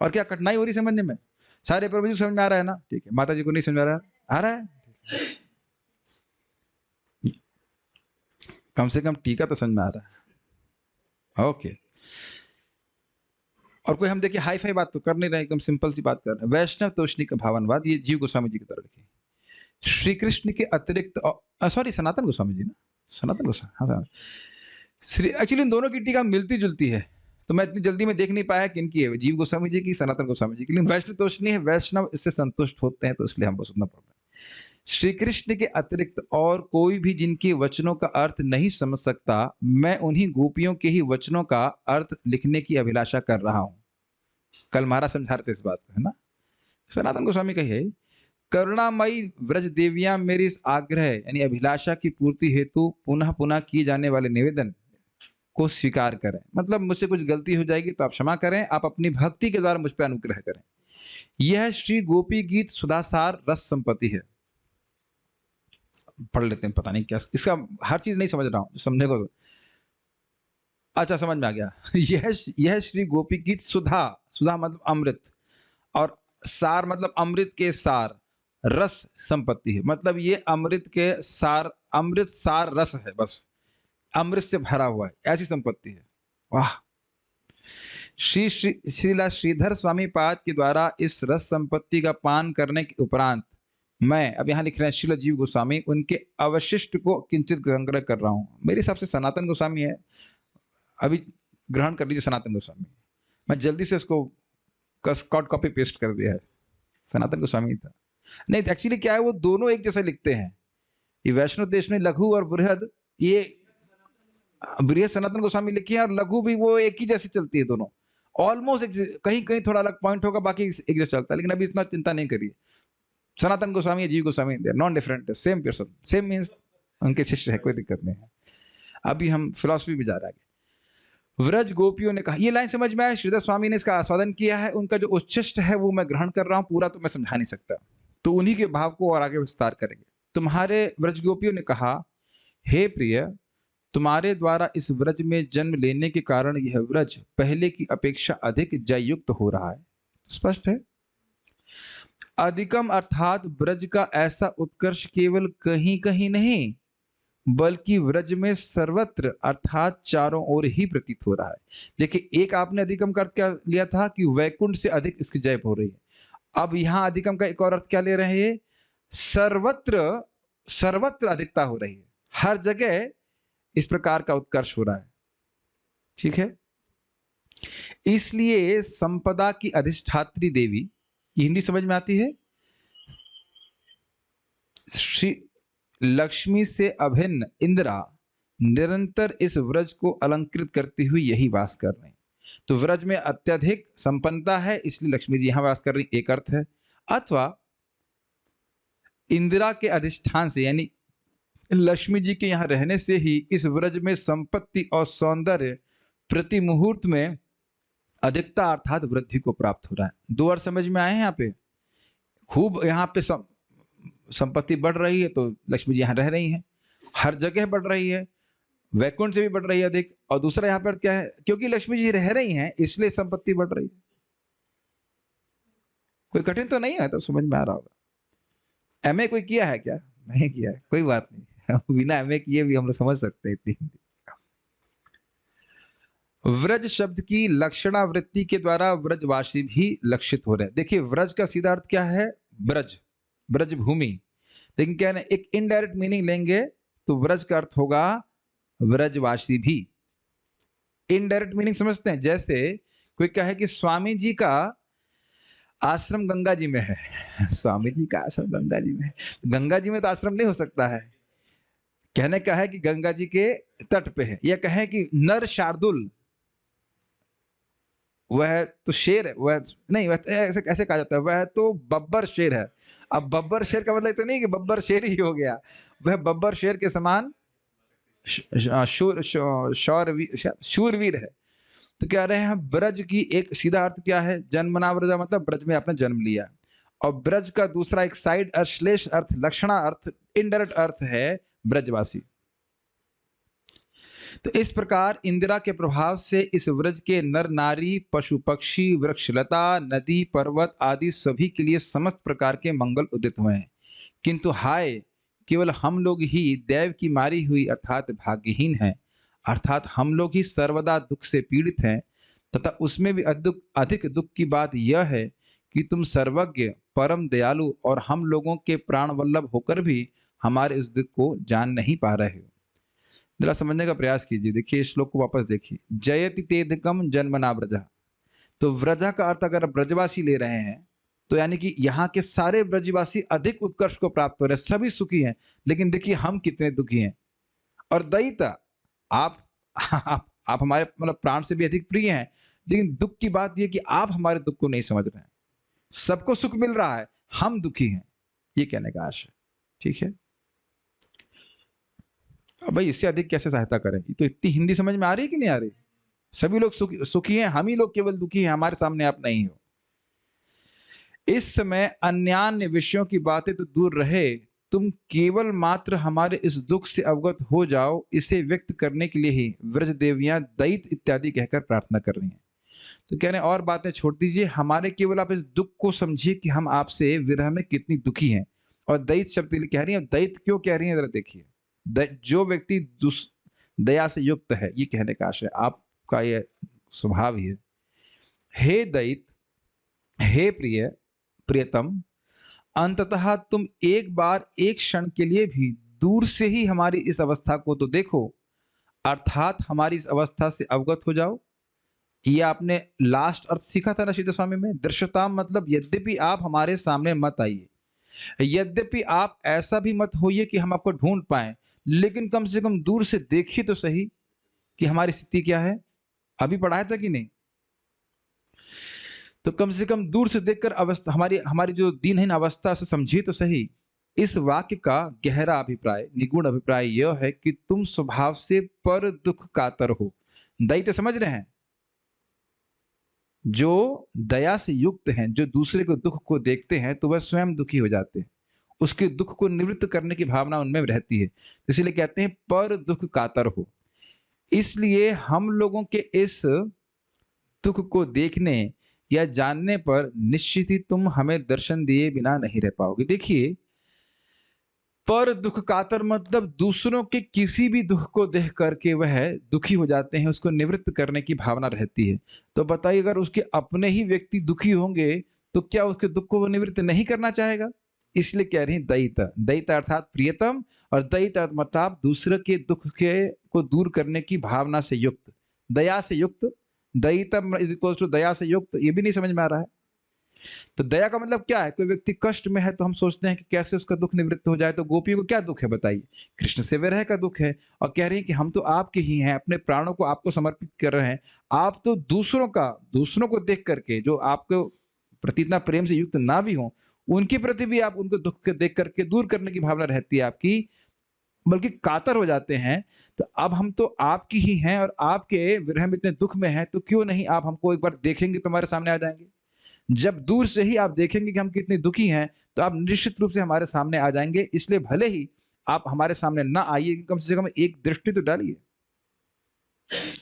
और क्या कठिनाई हो रही समझने में? सारे प्रभु जी समझ में आ रहा है ना? ठीक है, माता जी को नहीं समझ आ रहा है? आ रहा है, कम से कम टीका तो समझ में आ रहा है। ओके। और कोई हम देखिए हाई फाई बात तो कर नहीं रहे, एकदम सिंपल सी बात कर रहे हैं। वैष्णव तोषणी का भावनवाद, ये जीव गोस्वामी जी की तरह लिखी। श्री कृष्ण के अतिरिक्त, सॉरी सनातन गोस्वामी जी ना, सनातन गोस्वामी, हाँ सर। श्री, एक्चुअली इन दोनों की टीका मिलती जुलती है, तो मैं इतनी जल्दी में देख नहीं पाया कि इनकी है, जीव गोस्वामी जी की, सनातन गोस्वामी जी की। लेकिन वैष्णव तोषणी है, वैष्णव इससे संतुष्ट होते हैं, तो इसलिए हमको सुनना पड़ रहा है। श्री कृष्ण के अतिरिक्त और कोई भी जिनके वचनों का अर्थ नहीं समझ सकता, मैं उन्हीं गोपियों के ही वचनों का अर्थ लिखने की अभिलाषा कर रहा हूं। कल महाराज समझा रहे थे इस बात को, है ना, सनातन गोस्वामी का है। करुणामयी व्रज देवियां मेरी इस आग्रह यानी अभिलाषा की पूर्ति हेतु पुनः पुनः किए जाने वाले निवेदन को स्वीकार करें। मतलब मुझसे कुछ गलती हो जाएगी तो आप क्षमा करें, आप अपनी भक्ति के द्वारा मुझ पर अनुग्रह करें। यह श्री गोपी गीत सुधासार रस संपत्ति है। पढ़ लेते हैं, पता नहीं क्या इसका, हर चीज नहीं समझ रहा हूं, समझने को। अच्छा समझ में आ गया। यह श्री गोपी गीत सुधा, सुधा मतलब अमृत, और सार मतलब अमृत के सार, रस संपत्ति है, मतलब ये अमृत के सार, अमृत सार रस है, बस अमृत से भरा हुआ है, ऐसी संपत्ति है। वाह। श्रीला श्रीधर स्वामी पाद के द्वारा इस रस संपत्ति का पान करने के उपरांत मैं, अब यहाँ लिख रहे हैं श्रील जीव गोस्वामी, उनके अवशिष्ट को किंचित संग्रह कर रहा हूँ। मेरे हिसाब से सनातन गोस्वामी है, अभी ग्रहण कर लीजिए सनातन गोस्वामी। मैं जल्दी से उसको स्कॉट कॉपी पेस्ट कर दिया है, सनातन गोस्वामी था। नहीं एक्चुअली क्या है, वो दोनों एक जैसे लिखते हैं। ये वैष्णव देश में लघु और बृहद, ये बृहद सनातन गोस्वामी लिखी है, और लघु भी वो एक ही जैसी चलती है दोनों, ऑलमोस्ट कहीं कहीं थोड़ा अलग पॉइंट होगा, बाकी एक जैसा चलता है। लेकिन अभी इतना चिंता नहीं करिए, Sanatan Goswami, Jiva Goswami, they are non different, same person, same means उनके शिष्य है, कोई दिक्कत नहीं है। अभी हम फिलॉसफी में जा रहे हैं। व्रज गोपियों ने कहा, ये लाइन समझ में आया? श्रीधर स्वामी ने इसका आस्वादन किया है, उनका जो उच्चिष्ट है वो मैं ग्रहण कर रहा हूं, पूरा तो मैं समझा नहीं सकता, तो उन्हीं के भाव को और आगे विस्तार करेंगे। तुम्हारे व्रज गोपियों ने कहा, हे प्रिय, तुम्हारे द्वारा इस व्रज में जन्म लेने के कारण यह व्रज पहले की अपेक्षा अधिक जययुक्त हो रहा है। स्पष्ट है। अधिकम अर्थात व्रज का ऐसा उत्कर्ष केवल कहीं कहीं नहीं, बल्कि व्रज में सर्वत्र अर्थात चारों ओर ही प्रतीत हो रहा है। देखिए, एक आपने अधिकम का अर्थ क्या लिया था कि वैकुंठ से अधिक इसकी जय हो रही है। अब यहां अधिकम का एक और अर्थ क्या ले रहे हैं? सर्वत्र, सर्वत्र अधिकता हो रही है, हर जगह इस प्रकार का उत्कर्ष हो रहा है। ठीक है। इसलिए संपदा की अधिष्ठात्री देवी, ये हिंदी समझ में आती है, श्री लक्ष्मी से अभिन्न इंदिरा निरंतर इस व्रज को अलंकृत करती हुई यही वास कर रही। तो व्रज में अत्यधिक संपन्नता है, इसलिए लक्ष्मी जी यहां वास कर रही, एक अर्थ है। अथवा इंदिरा के अधिष्ठान से, यानी लक्ष्मी जी के यहां रहने से ही इस व्रज में संपत्ति और सौंदर्य प्रति मुहूर्त में अधिकता अर्थात वृद्धि को प्राप्त हो रहा है। दो अर्थ समझ में आए हैं। यहाँ पे खूब, यहाँ पे संपत्ति बढ़ रही है तो लक्ष्मी जी यहाँ रह रही हैं, हर जगह बढ़ रही है, वैकुंठ से भी बढ़ रही है अधिक। और दूसरा यहाँ पर क्या है, क्योंकि लक्ष्मी जी रह रही हैं इसलिए संपत्ति बढ़ रही है। कोई कठिन तो नहीं है, तो समझ में आ रहा होगा। एमए कोई किया है क्या? नहीं किया है, कोई बात नहीं, बिना एमए किए भी हम लोग समझ सकते हैं इतनी। व्रज शब्द की लक्षणावृत्ति के द्वारा व्रजवासी भी लक्षित हो रहे हैं। देखिए, व्रज का सीधा अर्थ क्या है? ब्रज, ब्रज भूमि। लेकिन क्या है, एक इनडायरेक्ट मीनिंग लेंगे तो व्रज का अर्थ होगा व्रजवासी भी। इनडायरेक्ट मीनिंग समझते हैं? जैसे कोई कहे कि स्वामी जी का आश्रम गंगा जी में है, स्वामी जी का आश्रम गंगा जी में है, गंगा जी में तो आश्रम नहीं हो सकता है। कहने का है कि गंगा जी के तट पे है। या कहे कि नर शार्दुल, वह तो शेर है, वह नहीं, वह ऐसे कैसे कहा जाता है, वह तो बब्बर शेर है। अब बब्बर शेर का मतलब तो नहीं कि बब्बर शेर ही हो गया, वह बब्बर शेर के समान शूरवीर है। तो कह रहे हैं ब्रज की एक सीधा अर्थ क्या है? जन्मना व्रजा, मतलब ब्रज में आपने जन्म लिया। और ब्रज का दूसरा एक साइड श्लेष अर्थ, लक्षणा अर्थ, इनडायरेक्ट अर्थ है ब्रजवासी। तो इस प्रकार इंदिरा के प्रभाव से इस व्रज के नर नारी, पशु पक्षी, वृक्षलता, नदी पर्वत आदि सभी के लिए समस्त प्रकार के मंगल उदित हुए हैं। किंतु हाय, केवल हम लोग ही दैव की मारी हुई अर्थात भाग्यहीन हैं, अर्थात हम लोग ही सर्वदा दुख से पीड़ित हैं। तथा उसमें भी अधिक दुख की बात यह है कि तुम सर्वज्ञ, परम दयालु और हम लोगों के प्राण वल्लभ होकर भी हमारे इस दुख को जान नहीं पा रहे हो। जरा समझने का प्रयास कीजिए। देखिए, श्लोक को वापस देखिए। जयति तेदकम जन्मना व्रजा, तो व्रजा का अर्थ अगर ब्रजवासी ले रहे हैं तो यानी कि यहाँ के सारे ब्रजवासी अधिक उत्कर्ष को प्राप्त हो रहे हैं, सभी सुखी हैं। लेकिन देखिए हम कितने दुखी हैं। और दयिता, आप आप हमारे मतलब प्राण से भी अधिक प्रिय हैं, लेकिन दुख की बात यह कि आप हमारे दुख को नहीं समझ रहे हैं। सबको सुख मिल रहा है, हम दुखी हैं, ये कहने का आशय। ठीक है। अब भाई इससे अधिक कैसे सहायता करें? तो इतनी हिंदी समझ में आ रही है कि नहीं आ रही? सभी लोग सुखी हैं, हम ही लोग केवल दुखी हैं, हमारे सामने आप नहीं हो। इस समय अन्यान्य विषयों की बातें तो दूर रहे, तुम केवल मात्र हमारे इस दुख से अवगत हो जाओ, इसे व्यक्त करने के लिए ही व्रज देवियां दैत इत्यादि कहकर प्रार्थना कर रही हैं। तो कह रहे हैं और बातें छोड़ दीजिए, हमारे केवल आप इस दुख को समझिए कि हम आपसे विरह में कितनी दुखी हैं। और दैत शब्द कह रही है। दैत क्यों कह रही है, जरा देखिए। जो व्यक्ति दया से युक्त है, ये कहने का आशय, आपका यह स्वभाव ही है। हे दैत, हे प्रिय, प्रियतम, अंततः तुम एक बार एक क्षण के लिए भी दूर से ही हमारी इस अवस्था को तो देखो, अर्थात हमारी इस अवस्था से अवगत हो जाओ। ये आपने लास्ट अर्थ सीखा था ना श्रीधर स्वामी में। दृश्यता मतलब यद्यपि आप हमारे सामने मत आइए, यद्यपि आप ऐसा भी मत होइए कि हम आपको ढूंढ पाए, लेकिन कम से कम दूर से देखिए तो सही कि हमारी स्थिति क्या है। अभी पढ़ाया था कि नहीं? तो कम से कम दूर से देखकर अवस्था हमारी हमारी जो दीनहीन अवस्था से समझिए तो सही। इस वाक्य का गहरा अभिप्राय, निगूढ़ अभिप्राय यह है कि तुम स्वभाव से पर दुख कातर हो। दैत्य समझ रहे हैं, जो दया से युक्त हैं, जो दूसरे को दुख को देखते हैं तो वह स्वयं दुखी हो जाते हैं, उसके दुख को निवृत्त करने की भावना उनमें रहती है, इसलिए कहते हैं पर दुख कातर हो। इसलिए हम लोगों के इस दुख को देखने या जानने पर निश्चित ही तुम हमें दर्शन दिए बिना नहीं रह पाओगे। देखिए, पर दुख कातर मतलब दूसरों के किसी भी दुख को देख करके वह दुखी हो जाते हैं, उसको निवृत्त करने की भावना रहती है। तो बताइए, अगर उसके अपने ही व्यक्ति दुखी होंगे तो क्या उसके दुख को वो निवृत्त नहीं करना चाहेगा? इसलिए कह रही दयिता, दयिता अर्थात प्रियतम, और दयिता मतलब दूसरे के दुख के को दूर करने की भावना से युक्त, दया से युक्त। दयितम इज इक्वल टू दया से युक्त, ये भी नहीं समझ में आ रहा है। तो दया का मतलब क्या है? कोई व्यक्ति कष्ट में है तो हम सोचते हैं कि कैसे उसका दुख निवृत्त हो जाए। तो गोपियों को क्या दुख है बताइए? कृष्ण से विरह का दुख है, और कह रही है कि हम तो आपके ही हैं, अपने प्राणों को आपको समर्पित कर रहे हैं। आप तो दूसरों को देख करके, जो आपको प्रति इतना प्रेम से युक्त ना भी हो, उनके प्रति भी आप उनको दुख के देख करके दूर करने की भावना रहती है आपकी, बल्कि कातर हो जाते हैं। तो अब हम तो आपकी ही हैं और आपके विरह में इतने दुख में हैं, तो क्यों नहीं आप हमको एक बार देखेंगे तो हमारे सामने आ जाएंगे। जब दूर से ही आप देखेंगे कि हम कितने दुखी हैं, तो आप निश्चित रूप से हमारे सामने आ जाएंगे। इसलिए भले ही आप हमारे सामने ना आइए, कम से कम एक दृष्टि तो डालिए।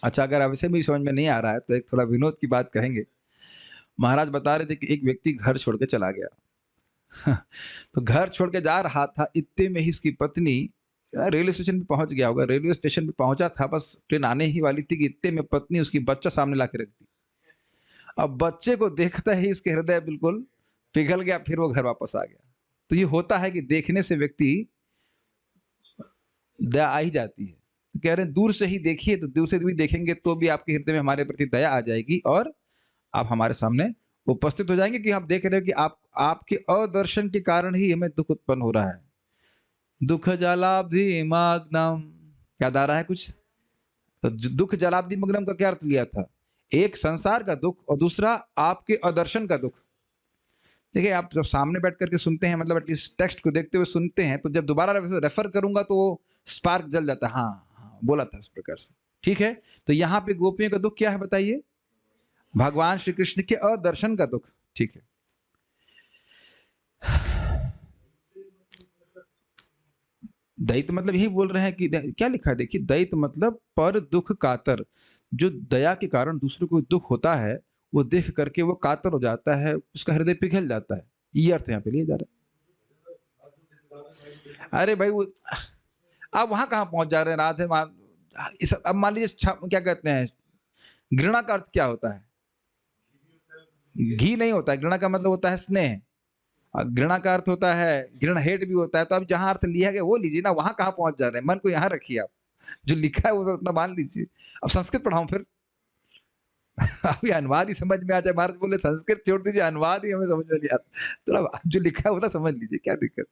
अच्छा, अगर वैसे भी समझ में नहीं आ रहा है तो एक थोड़ा विनोद की बात कहेंगे। महाराज बता रहे थे कि एक व्यक्ति घर छोड़ के चला गया। तो घर छोड़ के जा रहा था, इतने में ही उसकी पत्नी रेलवे स्टेशन पे पहुंच गया होगा। रेलवे स्टेशन पे पहुंचा था, बस ट्रेन आने ही वाली थी कि इतने में पत्नी उसकी बच्चा सामने ला के रख दी। अब बच्चे को देखता ही उसके हृदय बिल्कुल पिघल गया, फिर वो घर वापस आ गया। तो ये होता है कि देखने से व्यक्ति दया आ ही जाती है। तो कह रहे हैं दूर से ही देखिए, तो दूर से भी देखेंगे तो भी आपके हृदय में हमारे प्रति दया आ जाएगी, और आप हमारे सामने उपस्थित हो जाएंगे कि आप देख रहे हो कि आपके अदर्शन के कारण ही हमें दुख उत्पन्न हो रहा है। दुख जलाब्धि मग्नम, याद आ रहा है कुछ? तो दुख जलाब्धि मग्नम का क्या अर्थ लिया था? एक संसार का दुख और दूसरा आपके अदर्शन का दुख। देखिए, आप जब सामने बैठ करके सुनते हैं, मतलब एटलीस्ट टेक्स्ट को देखते हुए सुनते हैं, तो जब दोबारा रेफर करूंगा तो स्पार्क जल जाता है। हाँ हाँ, बोला था इस प्रकार से, ठीक है। तो यहाँ पे गोपियों का दुख क्या है बताइए? भगवान श्री कृष्ण के अदर्शन का दुख, ठीक है। दैत्य मतलब यही बोल रहे हैं कि क्या लिखा है, देखिए, दैत्य मतलब पर दुख कातर, जो दया के कारण दूसरे को दुख होता है, वो देख करके वो कातर हो जाता है, उसका हृदय पिघल जाता है। ये अर्थ यहाँ पे लिया जा रहा है। अरे भाई, वो आप वहां कहाँ पहुंच जा रहे हैं? अब मान लीजिए, क्या कहते हैं, घृणा का अर्थ क्या होता है? घी नहीं होता है। घृणा का मतलब होता है स्नेह, और घृणा का अर्थ होता है घृण, हेट भी होता है। तो अब जहां अर्थ लिया गया वो लीजिए ना, वहां कहाँ पहुंच जा रहे हैं? मन को यहाँ रखिए, आप जो लिखा है वो उतना मान लीजिए। अब संस्कृत पढ़ाऊं फिर? अभी अनुवाद ही समझ में आ जाए। महाराज बोले संस्कृत छोड़ दीजिए, अनुवाद ही हमें समझ में नहीं आता। थोड़ा जो लिखा है वो तो समझ लीजिए, क्या दिक्कत।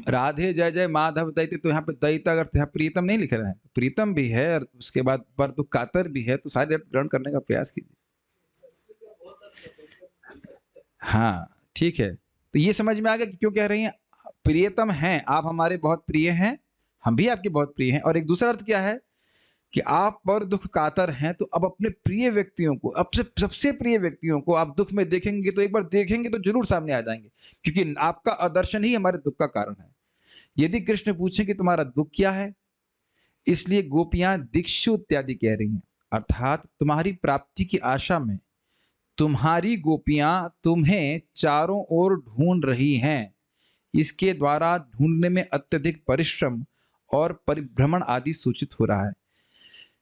राधे जय जय माधव दैत्य, तो यहाँ पे दैत्य अगर यहाँ प्रीतम नहीं लिख रहे हैं, प्रीतम भी है और उसके बाद पर दुख कातर भी है, तो सारे अर्थ ग्रहण करने का प्रयास कीजिए। हाँ, ठीक है। तो ये समझ में आ गया कि क्यों कह रही हैं प्रियतम हैं, आप हमारे बहुत प्रिय हैं, हम भी आपके बहुत प्रिय हैं। और एक दूसरा अर्थ क्या है कि आप पर दुख कातर हैं, तो अब अपने प्रिय व्यक्तियों को, अब से सबसे प्रिय व्यक्तियों को आप दुख में देखेंगे तो एक बार देखेंगे तो जरूर सामने आ जाएंगे, क्योंकि आपका आदर्शन ही हमारे दुख का कारण है। यदि कृष्ण पूछे कि तुम्हारा दुख क्या है, इसलिए गोपियां दिक्षु इत्यादि कह रही हैं, अर्थात तुम्हारी प्राप्ति की आशा में तुम्हारी गोपियां तुम्हें चारों ओर ढूंढ रही हैं। इसके द्वारा ढूंढने में अत्यधिक परिश्रम और परिभ्रमण आदि सूचित हो रहा है।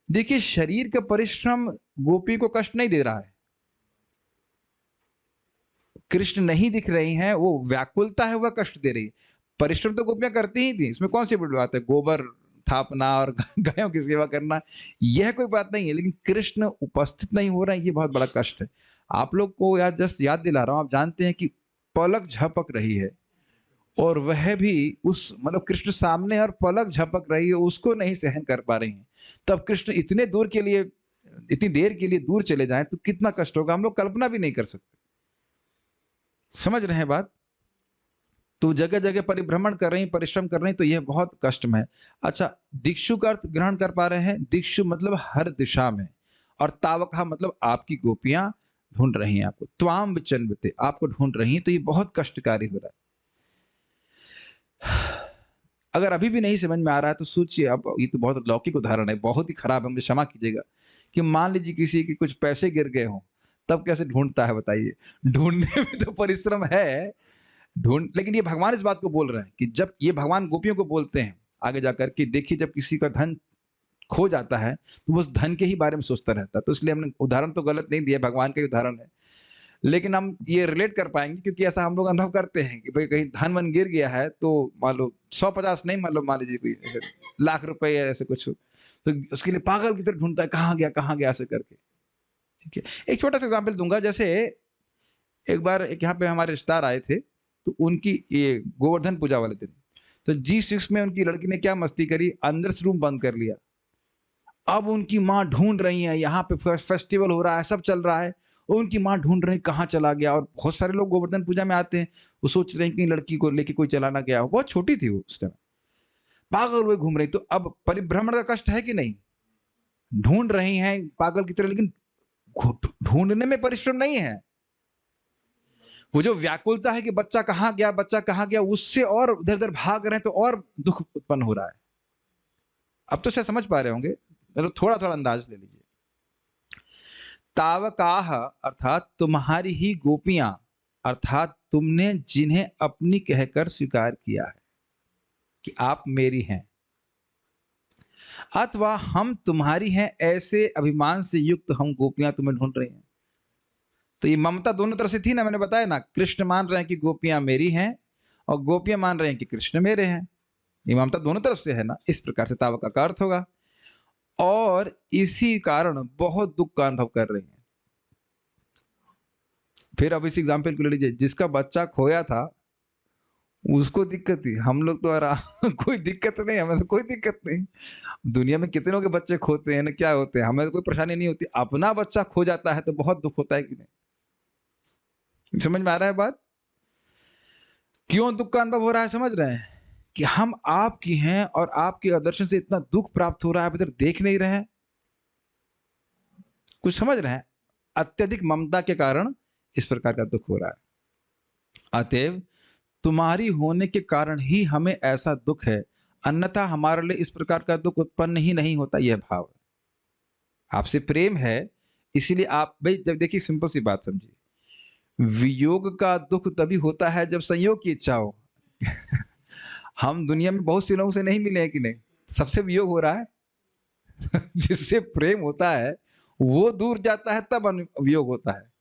देखिए, शरीर का परिश्रम गोपी को कष्ट नहीं दे रहा है। कृष्ण नहीं दिख रही हैं, वो व्याकुलता है वह कष्ट दे रही है। परिश्रम तो गोपियां करती ही थी, इसमें कौन सी बड़ी बात है? गोबर थापना और गायों की सेवा करना, यह कोई बात नहीं है। लेकिन कृष्ण उपस्थित नहीं हो रहे हैं, ये बहुत बड़ा कष्ट है। आप लोग को याद दिला रहा हूं, आप जानते हैं कि पलक झपक रही है, और वह भी उस मतलब कृष्ण सामने और पलक झपक रही है, उसको नहीं सहन कर पा रही हैं। तब कृष्ण इतने दूर के लिए इतनी देर के लिए दूर चले जाएं तो कितना कष्ट होगा, हम लोग कल्पना भी नहीं कर सकते। समझ रहे हैं बात? तो जगह जगह परिभ्रमण कर रही हैं, परिश्रम कर रही हैं, तो यह बहुत कष्ट में है। अच्छा, दिक्षु का अर्थ ग्रहण कर पा रहे हैं? दिक्षु मतलब हर दिशा में, और तावका मतलब आपकी गोपियां ढूंढ रही हैं आपको, त्वाम विचन्विते, आपको ढूंढ रही हैं, तो ये बहुत कष्टकारी हो रहा है। अगर अभी भी नहीं समझ में आ रहा है तो सोचिए, अब ये तो बहुत लौकिक उदाहरण है, बहुत ही खराब है, मुझे क्षमा कीजिएगा, कि मान लीजिए किसी के कुछ पैसे गिर गए हों, तब कैसे ढूंढता है बताइए? ढूंढने में तो परिश्रम है, लेकिन ये भगवान इस बात को बोल रहे हैं कि जब ये भगवान गोपियों को बोलते हैं आगे जाकर कि देखिए, जब किसी का धन खो जाता है तो वो उस धन के ही बारे में सोचता रहता है। तो इसलिए हमने उदाहरण तो गलत नहीं दिया, भगवान का ही उदाहरण है, लेकिन हम ये रिलेट कर पाएंगे क्योंकि ऐसा हम लोग अनुभव करते हैं कि भाई कहीं धन वन गिर गया है तो मान लो 100-50 नहीं, मान लीजिए कोई ऐसे लाख रुपए या ऐसे कुछ हो, तो उसके लिए पागल की तरह ढूंढता है, कहाँ गया ऐसे करके। ठीक है, एक छोटा सा एग्जाम्पल दूंगा। जैसे एक बार एक यहाँ पे हमारे रिश्तेदार आए थे, तो उनकी ये गोवर्धन पूजा वाले दिन, तो G6 में उनकी लड़की ने क्या मस्ती करी, अंदर से रूम बंद कर लिया। अब उनकी माँ ढूंढ रही है, यहाँ पे फेस्टिवल हो रहा है, सब चल रहा है, और उनकी माँ ढूंढ रही कहाँ चला गया। और बहुत सारे लोग गोवर्धन पूजा में आते हैं, वो सोच रहे हैं कि लड़की को लेके कोई चलाना गया हो, बहुत छोटी थी वो उस टाइम, पागल हुए घूम रही। तो अब परिभ्रमण का कष्ट है कि नहीं? ढूंढ रही हैं पागल की तरह, लेकिन ढूंढने में परिश्रम नहीं है। वो जो व्याकुलता है कि बच्चा कहाँ गया, उससे और इधर उधर भाग रहे हैं, तो और दुख उत्पन्न हो रहा है। अब तो शायद समझ पा रहे होंगे, तो थोड़ा थोड़ा अंदाज ले लीजिए। तावकाह अर्थात तुम्हारी ही गोपियां, अर्थात तुमने जिन्हें अपनी कहकर स्वीकार किया है कि आप मेरी हैं, अथवा हम तुम्हारी हैं, ऐसे अभिमान से युक्त हम गोपियां तुम्हें ढूंढ रही हैं। तो ये ममता दोनों तरफ से थी ना, मैंने बताया ना, कृष्ण मान रहे हैं कि गोपियां मेरी हैं, और गोपियां मान रहे हैं कि कृष्ण मेरे हैं। ये ममता दोनों तरफ से है ना, इस प्रकार से तावका का अर्थ होगा। और इसी कारण बहुत दुख का अनुभव कर रही हैं। फिर अब इस एग्जाम्पल को ले लीजिए, जिसका बच्चा खोया था उसको दिक्कत थी, हम लोग तो आराम कोई दिक्कत नहीं, हमें तो कोई दिक्कत नहीं। दुनिया में कितनों के बच्चे खोते हैं ना, क्या होते हैं, हमें तो कोई परेशानी नहीं होती। अपना बच्चा खो जाता है तो बहुत दुख होता है कि नहीं? समझ में आ रहा है बात? क्यों दुख का अनुभव हो रहा है, समझ रहे हैं? कि हम आपकी हैं और आपके आदर्शन से इतना दुख प्राप्त हो रहा है, आप इधर देख नहीं रहे हैं। कुछ समझ रहे हैं? अत्यधिक ममता के कारण इस प्रकार का दुख हो रहा है। अतएव तुम्हारी होने के कारण ही हमें ऐसा दुख है, अन्यथा हमारे लिए इस प्रकार का दुख उत्पन्न ही नहीं होता। यह भाव है, आपसे प्रेम है, इसीलिए आप भाई, जब देखिए सिंपल सी बात समझिए, वियोग का दुख तभी होता है जब संयोग की इच्छा हो। हम दुनिया में बहुत से लोगों से नहीं मिले हैं कि नहीं, सबसे वियोग हो रहा है। जिससे प्रेम होता है वो दूर जाता है, तब वियोग होता है।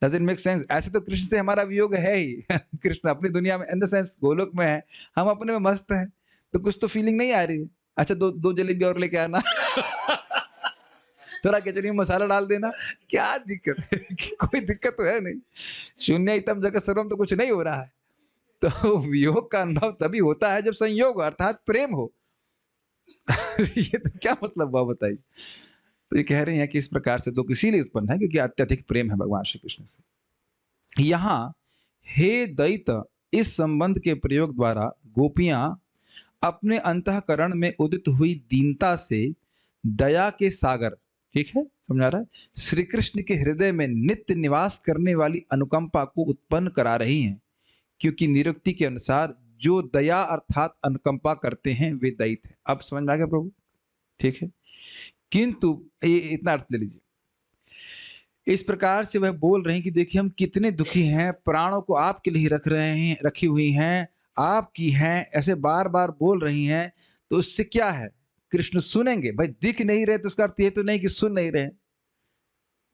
Does it make sense? ऐसे तो कृष्ण से हमारा वियोग है ही। कृष्ण अपनी दुनिया में, इन द सेंस गोलोक में है, हम अपने में मस्त हैं, तो कुछ तो फीलिंग नहीं आ रही है। अच्छा, दो जलेबी और लेके आना। थोड़ा खिचड़ी में मसाला डाल देना, क्या दिक्कत है? कोई दिक्कत तो है नहीं। शून्य इतम जगत सर्वम तो कुछ नहीं हो रहा है। तो वियोग का अनुभव तभी होता है जब संयोग अर्थात प्रेम हो। ये तो क्या मतलब हुआ बताइए? तो ये कह रहे हैं कि इस प्रकार से दुख इसीलिए उत्पन्न है क्योंकि अत्यधिक प्रेम है भगवान श्री कृष्ण से। यहाँ हे दैत, इस संबंध के प्रयोग द्वारा गोपियां अपने अंतःकरण में उदित हुई दीनता से दया के सागर, ठीक है, समझा रहा है, श्री कृष्ण के हृदय में नित्य निवास करने वाली अनुकंपा को उत्पन्न करा रही हैं। क्योंकि निरुक्ति के अनुसार जो दया अर्थात अनुकंपा करते हैं वे दैत हैं। अब समझ में आ गया प्रभु? ठीक है, किंतु ये इतना अर्थ ले लीजिए, इस प्रकार से वह बोल रहे हैं कि देखिए हम कितने दुखी हैं, प्राणों को आपके लिए रख रहे हैं, रखी हुई हैं, आपकी हैं, ऐसे बार बार बोल रही हैं। तो उससे क्या है, कृष्ण सुनेंगे? भाई दिख नहीं रहे तो उसका अर्थ ये तो नहीं कि सुन नहीं रहे।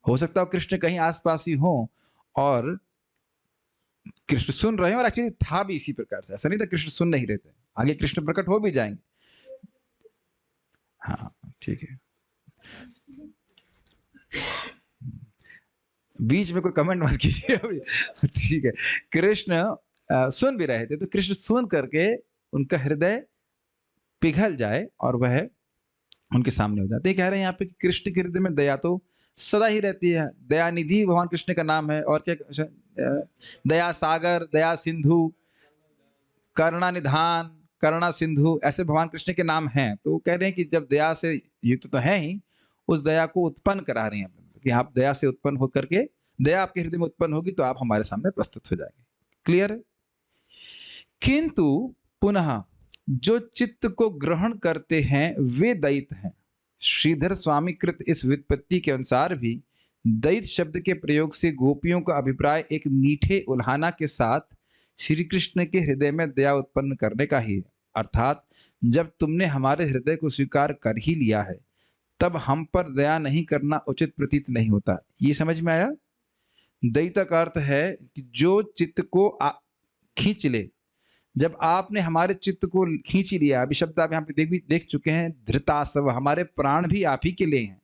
हो सकता है कृष्ण कहीं आसपास ही हो और कृष्ण सुन रहे हैं, और एक्चुअली था भी इसी प्रकार से, ऐसा नहीं था कृष्ण सुन नहीं रहे थे, आगे कृष्ण प्रकट हो भी जाएंगे। हाँ ठीक है, बीच में कोई कमेंट मत कीजिए अभी। ठीक है, कृष्ण सुन भी रहे थे, तो कृष्ण सुन करके उनका हृदय पिघल जाए और वह उनके सामने हो जाते हैं। कह रहे हैं यहाँ पे कि कृष्ण के हृदय में दया तो सदा ही रहती है। दयानिधि भगवान कृष्ण का नाम है। और क्या, दया सागर, दया सिंधु, करुणा निधान, करुणा सिंधु, ऐसे भगवान कृष्ण के नाम हैं। तो कह रहे हैं कि जब दया से युक्त तो है ही, उस दया को उत्पन्न करा रहे हैं कि आप दया से उत्पन्न होकर के, दया आपके हृदय में उत्पन्न होगी तो आप हमारे सामने प्रस्तुत हो जाएंगे। क्लियर है? किंतु पुनः जो चित्त को ग्रहण करते हैं वे दैत हैं। श्रीधर स्वामी कृत इस व्युत्पत्ति के अनुसार भी दैत शब्द के प्रयोग से गोपियों का अभिप्राय एक मीठे उल्हाना के साथ श्री कृष्ण के हृदय में दया उत्पन्न करने का ही है। अर्थात जब तुमने हमारे हृदय को स्वीकार कर ही लिया है, तब हम पर दया नहीं करना उचित प्रतीत नहीं होता। ये समझ में आया? दैत का अर्थ है कि जो चित्त को खींच ले। जब आपने हमारे चित्त को खींच ही लिया, अभी शब्द आप यहाँ पे देख चुके हैं, धृतासव, हमारे प्राण भी आप ही के लिए हैं।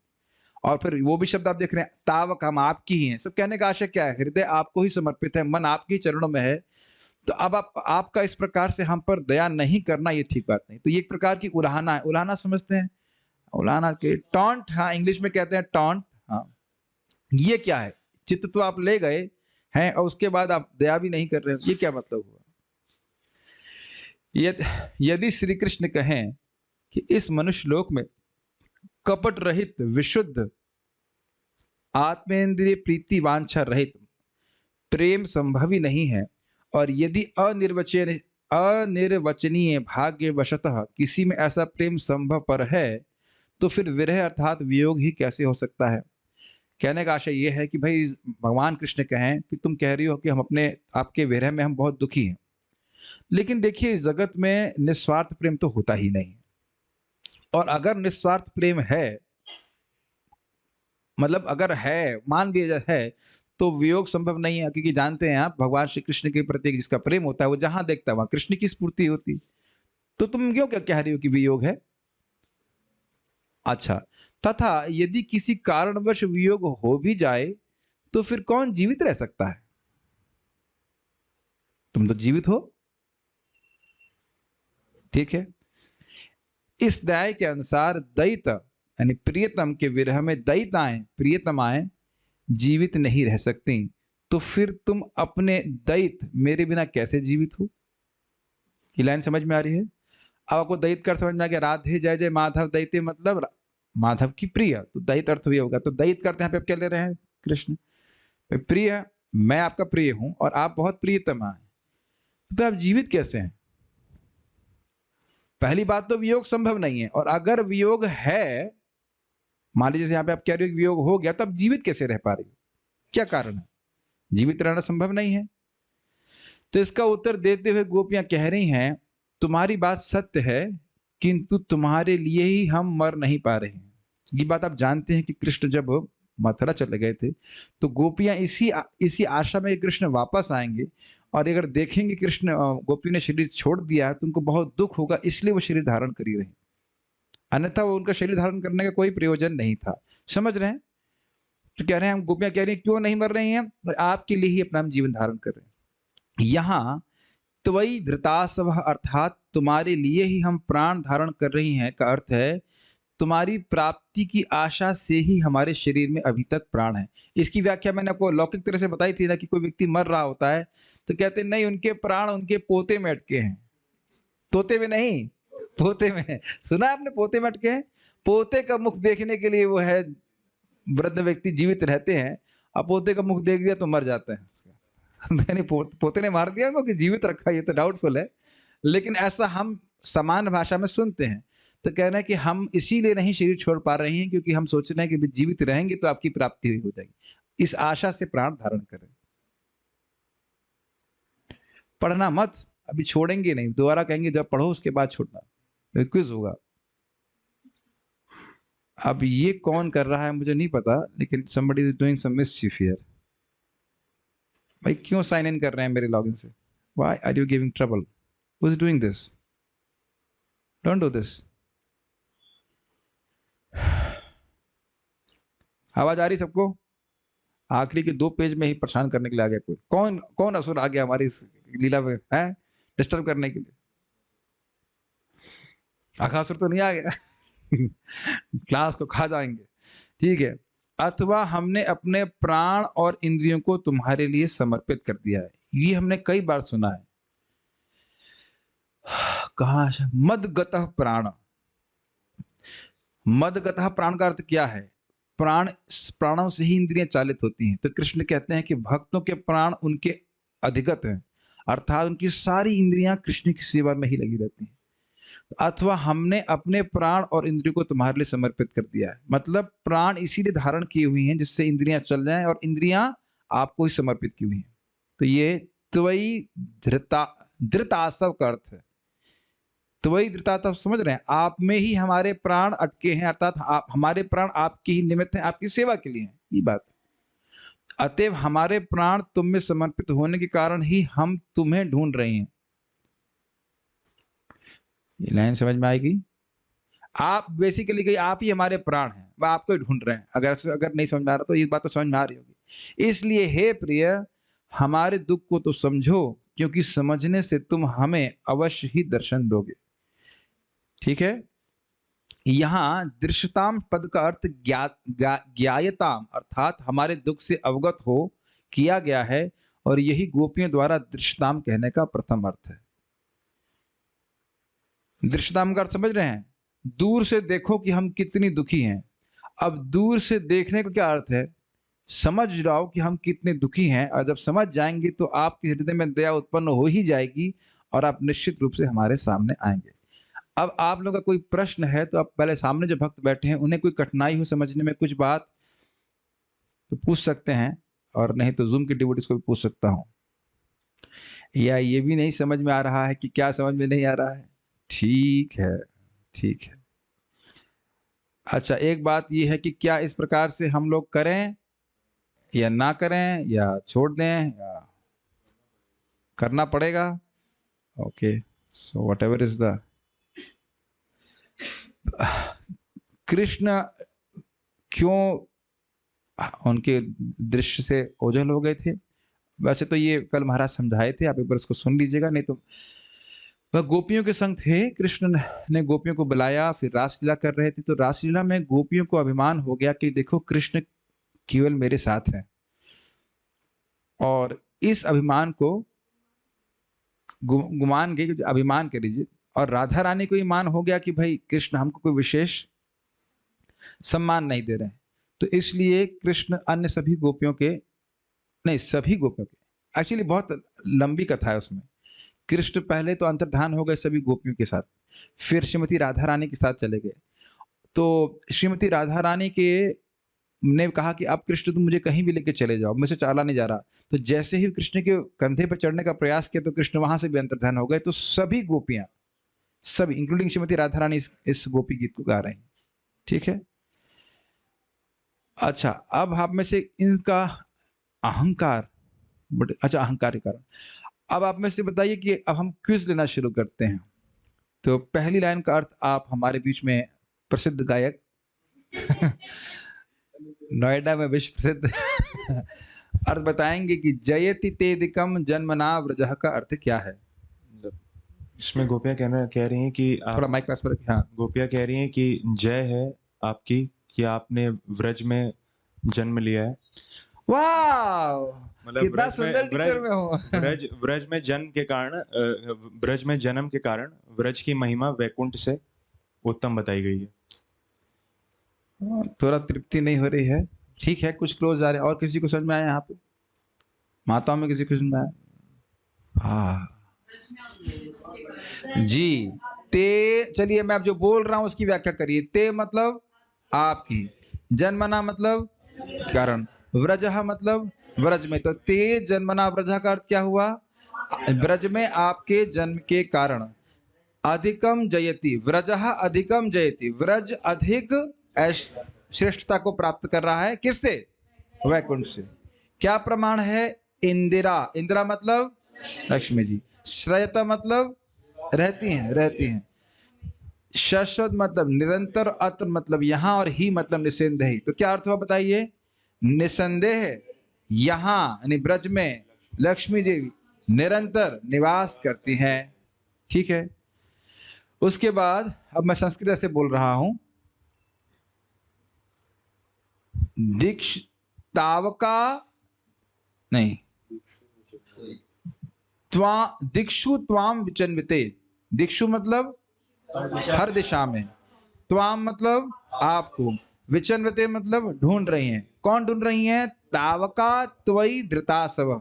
और फिर वो भी शब्द आप देख रहे हैं, तावक, हम आपकी ही हैं। सब कहने का आशय क्या है? हृदय आपको ही समर्पित है, मन आपके चरणों में है। तो अब आपका इस प्रकार से हम पर दया नहीं करना, ये ठीक बात नहीं। तो ये एक प्रकार की उलाहना है। उलाहना समझते हैं? उलाहना के टॉन्ट, हाँ, इंग्लिश में कहते हैं टॉन्ट। हाँ, ये क्या है? चित्त तो आप ले गए हैं और उसके बाद आप दया भी नहीं कर रहे हो, ये क्या मतलब हुआ? यदि श्री कृष्ण कहें कि इस मनुष्य लोक में कपट रहित, विशुद्ध, आत्मेंद्रिय प्रीति वांछा रहित प्रेम संभव ही नहीं है, और यदि अनिर्वचनीय भाग्यवशतः किसी में ऐसा प्रेम संभव पर है, तो फिर विरह अर्थात वियोग ही कैसे हो सकता है? कहने का आशय यह है कि भाई भगवान कृष्ण कहें कि तुम कह रही हो कि हम अपने आपके विरह में हम बहुत दुखी हैं, लेकिन देखिए जगत में निस्वार्थ प्रेम तो होता ही नहीं। और अगर निस्वार्थ प्रेम है, मतलब अगर है, मान लिया जाए है, तो वियोग संभव नहीं है। क्योंकि जानते हैं आप, भगवान श्री कृष्ण के प्रति जिसका प्रेम होता है वो जहां देखता है वहां कृष्ण की स्फूर्ति होती। तो तुम क्यों क्या कह रही हो कि वियोग है? अच्छा, तथा यदि किसी कारणवश वियोग हो भी जाए तो फिर कौन जीवित रह सकता है? तुम तो जीवित हो, ठीक है। इस न्याय के अनुसार दैत यानी प्रियतम के विरह में दैताएं, प्रियतमाएं जीवित नहीं रह सकती। तो फिर तुम अपने दैत मेरे बिना कैसे जीवित हो? ये लाइन समझ में आ रही है? अब आपको दैत कर समझ में आ गया? राधे जय जय माधव दैत्य मतलब माधव की प्रिय, तो दैत अर्थ भी होगा। तो दैत करते हैं पे आप क्या ले रहे हैं? कृष्ण प्रिय, मैं आपका प्रिय हूं और आप बहुत प्रियतमा है, तो फिर आप जीवित कैसे हैं? पहली बात तो वियोग संभव नहीं है, और अगर वियोग है, मान लीजिए यहाँ पे आप कह रहे हो कि वियोग हो गया, तब जीवित कैसे रह पा रही हो? क्या कारण है? जीवित रहना संभव नहीं है। तो इसका उत्तर देते हुए गोपियां कह रही हैं, तुम्हारी बात सत्य है, किंतु तुम्हारे लिए ही हम मर नहीं पा रहे हैं। ये बात आप जानते हैं कि कृष्ण जब मथुरा चले गए थे, तो गोपियां इसी आशा में कृष्ण वापस आएंगे, और अगर देखेंगे कृष्ण गोपी ने शरीर छोड़ दिया है तो उनको बहुत दुख होगा, इसलिए वो शरीर धारण कर ही रहे। अन्यथा वो उनका शरीर धारण करने का कोई प्रयोजन नहीं था। समझ रहे हैं? तो कह रहे हैं, हम गोपियां कह रही हैं क्यों नहीं मर रही हैं? आपके लिए ही अपना हम जीवन धारण कर रहे हैं। यहाँ त्वयि धृतासव अर्थात तुम्हारे लिए ही हम प्राण धारण कर रही हैं का अर्थ है तुम्हारी प्राप्ति की आशा से ही हमारे शरीर में अभी तक प्राण है। इसकी व्याख्या मैंने आपको लौकिक तरह से बताई थी ना, कि कोई व्यक्ति मर रहा होता है तो कहते हैं नहीं, उनके प्राण उनके पोते में अटके हैं। तोते में नहीं, पोते में। सुना आपने पोते में अटके हैं? पोते का मुख देखने के लिए वो है, वृद्ध व्यक्ति जीवित रहते हैं, अब पोते का मुख देख दिया तो मर जाते हैं। पोते ने मार दिया उनको कि जीवित रखा, ये तो डाउटफुल है, लेकिन ऐसा हम समान भाषा में सुनते हैं। तो कह रहे हैं कि हम इसीलिए नहीं शरीर छोड़ पा रहे हैं, क्योंकि हम सोच रहे हैं कि जीवित रहेंगे तो आपकी प्राप्ति हो जाएगी, इस आशा से प्राण धारण करें। पढ़ना मत, अभी छोड़ेंगे नहीं, दोबारा कहेंगे जब पढ़ो उसके बाद छोड़ना, क्विज होगा। अब ये कौन कर रहा है मुझे नहीं पता, लेकिन somebody is doing some mischief here। भाई क्यों साइन इन कर रहे हैं मेरे लॉगिन से? Why are you giving trouble? Who is doing this? Don't do this। आवाज आ रही सबको? आखिरी के 2 पेज में ही परेशान करने के लिए आ गया कोई। कौन कौन असुर आ गया हमारी इस लीला में, है डिस्टर्ब करने के लिए? आखासुर तो नहीं आ गया? क्लास को खा जाएंगे, ठीक है। अथवा हमने अपने प्राण और इंद्रियों को तुम्हारे लिए समर्पित कर दिया है, ये हमने कई बार सुना है। कहा मदगतः प्राण, मदगतः प्राण का अर्थ क्या है? प्राण, प्राणों से ही इंद्रियां चालित होती हैं। तो कृष्ण कहते हैं कि भक्तों के प्राण उनके अधिगत हैं, अर्थात उनकी सारी इंद्रियां कृष्ण की सेवा में ही लगी रहती हैं। अथवा हमने अपने प्राण और इंद्रियों को तुम्हारे लिए समर्पित कर दिया है, मतलब प्राण इसीलिए धारण की हुई हैं जिससे इंद्रियां चल जाएं, और इंद्रियां आपको ही समर्पित की हुई हैं। तो ये त्वयि धृता, धृतासव का अर्थ है। त्वयि धृतासव समझ रहे हैं, आप में ही हमारे प्राण अटके हैं, अर्थात आप, हमारे प्राण आपके ही निमित्त हैं, आपकी सेवा के लिए हैं, ये बात। अतएव हमारे प्राण तुम में समर्पित होने के कारण ही हम तुम्हें ढूंढ रहे हैं। ये लाइन समझ में आएगी? आप बेसिकली कही आप ही हमारे प्राण हैं, वह आपको ही ढूंढ रहे हैं। अगर नहीं समझ में आ रहा तो ये बात तो समझ में आ रही होगी। इसलिए हे प्रिय, हमारे दुख को तो समझो, क्योंकि समझने से तुम हमें अवश्य ही दर्शन दोगे। ठीक है। यहाँ दृश्यताम पद का अर्थ ज्ञायताम, अर्थात हमारे दुख से अवगत हो किया गया है, और यही गोपियों द्वारा दृश्यताम कहने का प्रथम अर्थ है। दृश्यताम का अर्थ समझ रहे हैं? दूर से देखो कि हम कितनी दुखी हैं। अब दूर से देखने का क्या अर्थ है? समझ जाओ कि हम कितने दुखी हैं, और जब समझ जाएंगे तो आपके हृदय में दया उत्पन्न हो ही जाएगी, और आप निश्चित रूप से हमारे सामने आएंगे। अब आप लोगों का कोई प्रश्न है तो आप पहले, सामने जो भक्त बैठे हैं उन्हें कोई कठिनाई हो समझने में कुछ बात, तो पूछ सकते हैं, और नहीं तो जूम के डिवोटीज को भी पूछ सकता हूं। या ये भी नहीं समझ में आ रहा है कि क्या समझ में नहीं आ रहा है? ठीक है, ठीक है। अच्छा, एक बात ये है कि क्या इस प्रकार से हम लोग करें या ना करें, या छोड़ दें, या करना पड़ेगा? Okay, so what ever is the, Krishna क्यों उनके दृश्य से ओझल हो गए थे? वैसे तो ये कल महाराज समझाए थे, आप एक बार इसको सुन लीजिएगा। नहीं तो वह गोपियों के संग थे, कृष्ण ने गोपियों को बुलाया, फिर रासलीला कर रहे थे। तो रासलीला में गोपियों को अभिमान हो गया कि देखो कृष्ण केवल मेरे साथ हैं, और इस अभिमान को गुमान गए, अभिमान कर लीजिए। और राधा रानी को ये मान हो गया कि भाई कृष्ण हमको कोई विशेष सम्मान नहीं दे रहे हैं, तो इसलिए कृष्ण अन्य सभी गोपियों के, नहीं सभी गोपियों के, एक्चुअली बहुत लंबी कथा है उसमें। कृष्ण पहले तो अंतर्धान हो गए सभी गोपियों के साथ, फिर श्रीमती राधा रानी के साथ चले गए। तो श्रीमती राधा रानी के ने कहा कि अब कृष्ण तुम मुझे कहीं भी लेके चले जाओ, मुझसे चाला नहीं जा रहा। तो जैसे ही कृष्ण के कंधे पर चढ़ने का प्रयास किया तो कृष्ण वहां से भी अंतर्धान हो गए। तो सभी गोपियां, सभी इंक्लूडिंग श्रीमती राधा रानी इस गोपी गीत को गा रही हैं। ठीक है। अच्छा, अब आप में से इनका अहंकार, अच्छा अहंकार के कारण, अब आप में से बताइए कि अब हम क्विज लेना शुरू करते हैं। तो पहली लाइन का अर्थ आप हमारे बीच में प्रसिद्ध गायक नोएडा में विश्व प्रसिद्ध अर्थ बताएंगे कि जयति तेदिकम जन्मना व्रजः का अर्थ क्या है? इसमें गोपियां कह रही हैं कि थोड़ा माइक पास पर। हाँ, गोपियां कह रही हैं कि जय है आपकी कि आपने व्रज में जन्म लिया है। वाह, मतलब कितना सुंदर टीचर में हो। व्रज में जन्म के कारण, व्रज में जन्म के कारण व्रज की महिमा वैकुंठ से उत्तम बताई गई है। थोड़ा तृप्ति नहीं हो रही है, ठीक है, कुछ क्लोज आ रहे हैं। और किसी को समझ में आया? यहाँ पे माताओं में किसी को समझ में आया? हाँ जी। ते, चलिए मैं अब जो बोल रहा हूं उसकी व्याख्या करिए। ते मतलब आपकी, जन्मना मतलब कारण, व्रजः मतलब व्रज में। तो ते जन्मना व्रजः का अर्थ क्या हुआ? व्रज में आपके जन्म के कारण। अधिकम जयति, व्रजः अधिकम जयति, व्रज अधिक श्रेष्ठता को प्राप्त कर रहा है। किससे? वैकुंठ से। क्या प्रमाण है? इंदिरा, इंदिरा मतलब लक्ष्मी जी। श्रयता मतलब रहती हैं, रहती हैं। शाश्वत मतलब निरंतर, अत्र मतलब यहाँ, और ही मतलब निसंदेह। तो क्या अर्थ हुआ बताइए? निसंदेह यहाँ यानी ब्रज में लक्ष्मी जी निरंतर निवास करती हैं। ठीक है। उसके बाद अब मैं संस्कृत से बोल रहा हूं। दीक्ष तावका नहीं, दिक्षु त्वाम विचन्विते। दिक्षु मतलब हर दिशा में, त्वाम मतलब आपको, विचन्विते मतलब ढूंढ रही हैं। कौन ढूंढ रही हैं? तावका त्वयि धृतासव।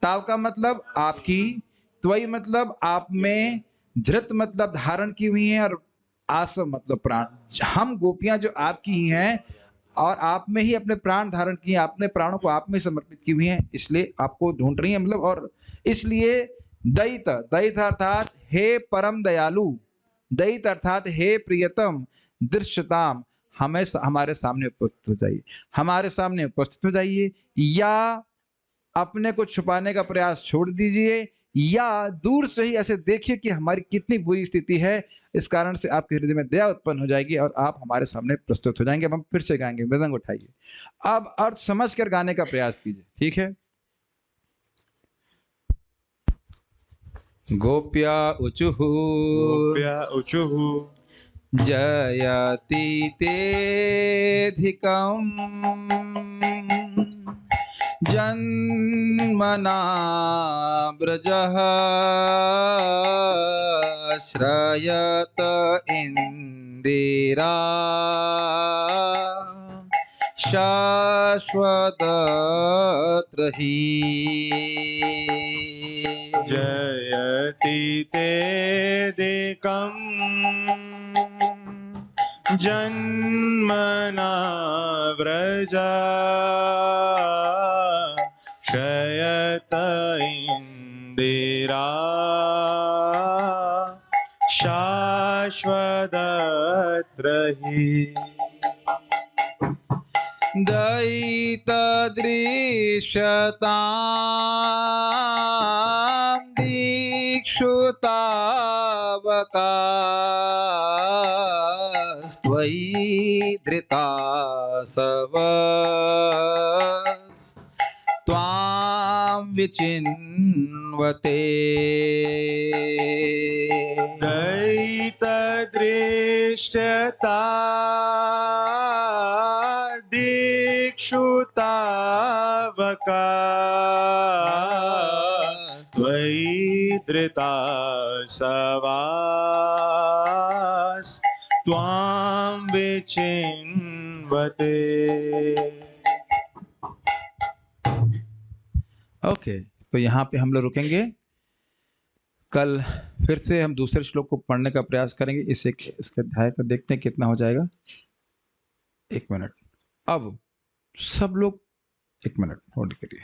तावका मतलब आपकी, त्वयि मतलब आप में, धृत मतलब धारण की हुई हैं, और आसव मतलब प्राण। हम गोपियां जो आपकी ही हैं और आप में ही अपने प्राण धारण किए, अपने प्राणों को आप में समर्पित की हुई हैं, इसलिए आपको ढूंढ रही हैं। मतलब और इसलिए दयित, दयित अर्थात हे परम दयालु, दयित अर्थात हे प्रियतम, दृश्यताम, हमें हमारे सामने उपस्थित हो जाइए, हमारे सामने उपस्थित हो जाइए, या अपने को छुपाने का प्रयास छोड़ दीजिए, या दूर से ही ऐसे देखिए कि हमारी कितनी बुरी स्थिति है, इस कारण से आपके हृदय में दया उत्पन्न हो जाएगी और आप हमारे सामने प्रस्तुत हो जाएंगे। अब हम फिर से गाएंगे, मृदंग उठाइए, अब अर्थ समझ कर गाने का प्रयास कीजिए, ठीक है। गोप्या उचुः गोप्या ऊचुः जयति तेऽधिकम् जन्मना व्रजः श्रयत इन्दिरा शाश्वतत्र हि। जयति तेऽधिकम् जन्मना व्रजा शयत इन्दिरा शाश्वतत्र हि। दयितदृश्यतां दीक्षुतावकास्त्वयि धृतासवस्त्वां विचिन्वते। दयितदृश्यता दीक्षुतावका त्वयि धृतासवास् त्वां विचिन्वते। ओके, तो यहाँ पे हम लोग रुकेंगे। कल फिर से हम दूसरे श्लोक को पढ़ने का प्रयास करेंगे। इसके अध्याय को देखते हैं कितना हो जाएगा। 1 मिनट, अब सब लोग 1 मिनट होल्ड करिए।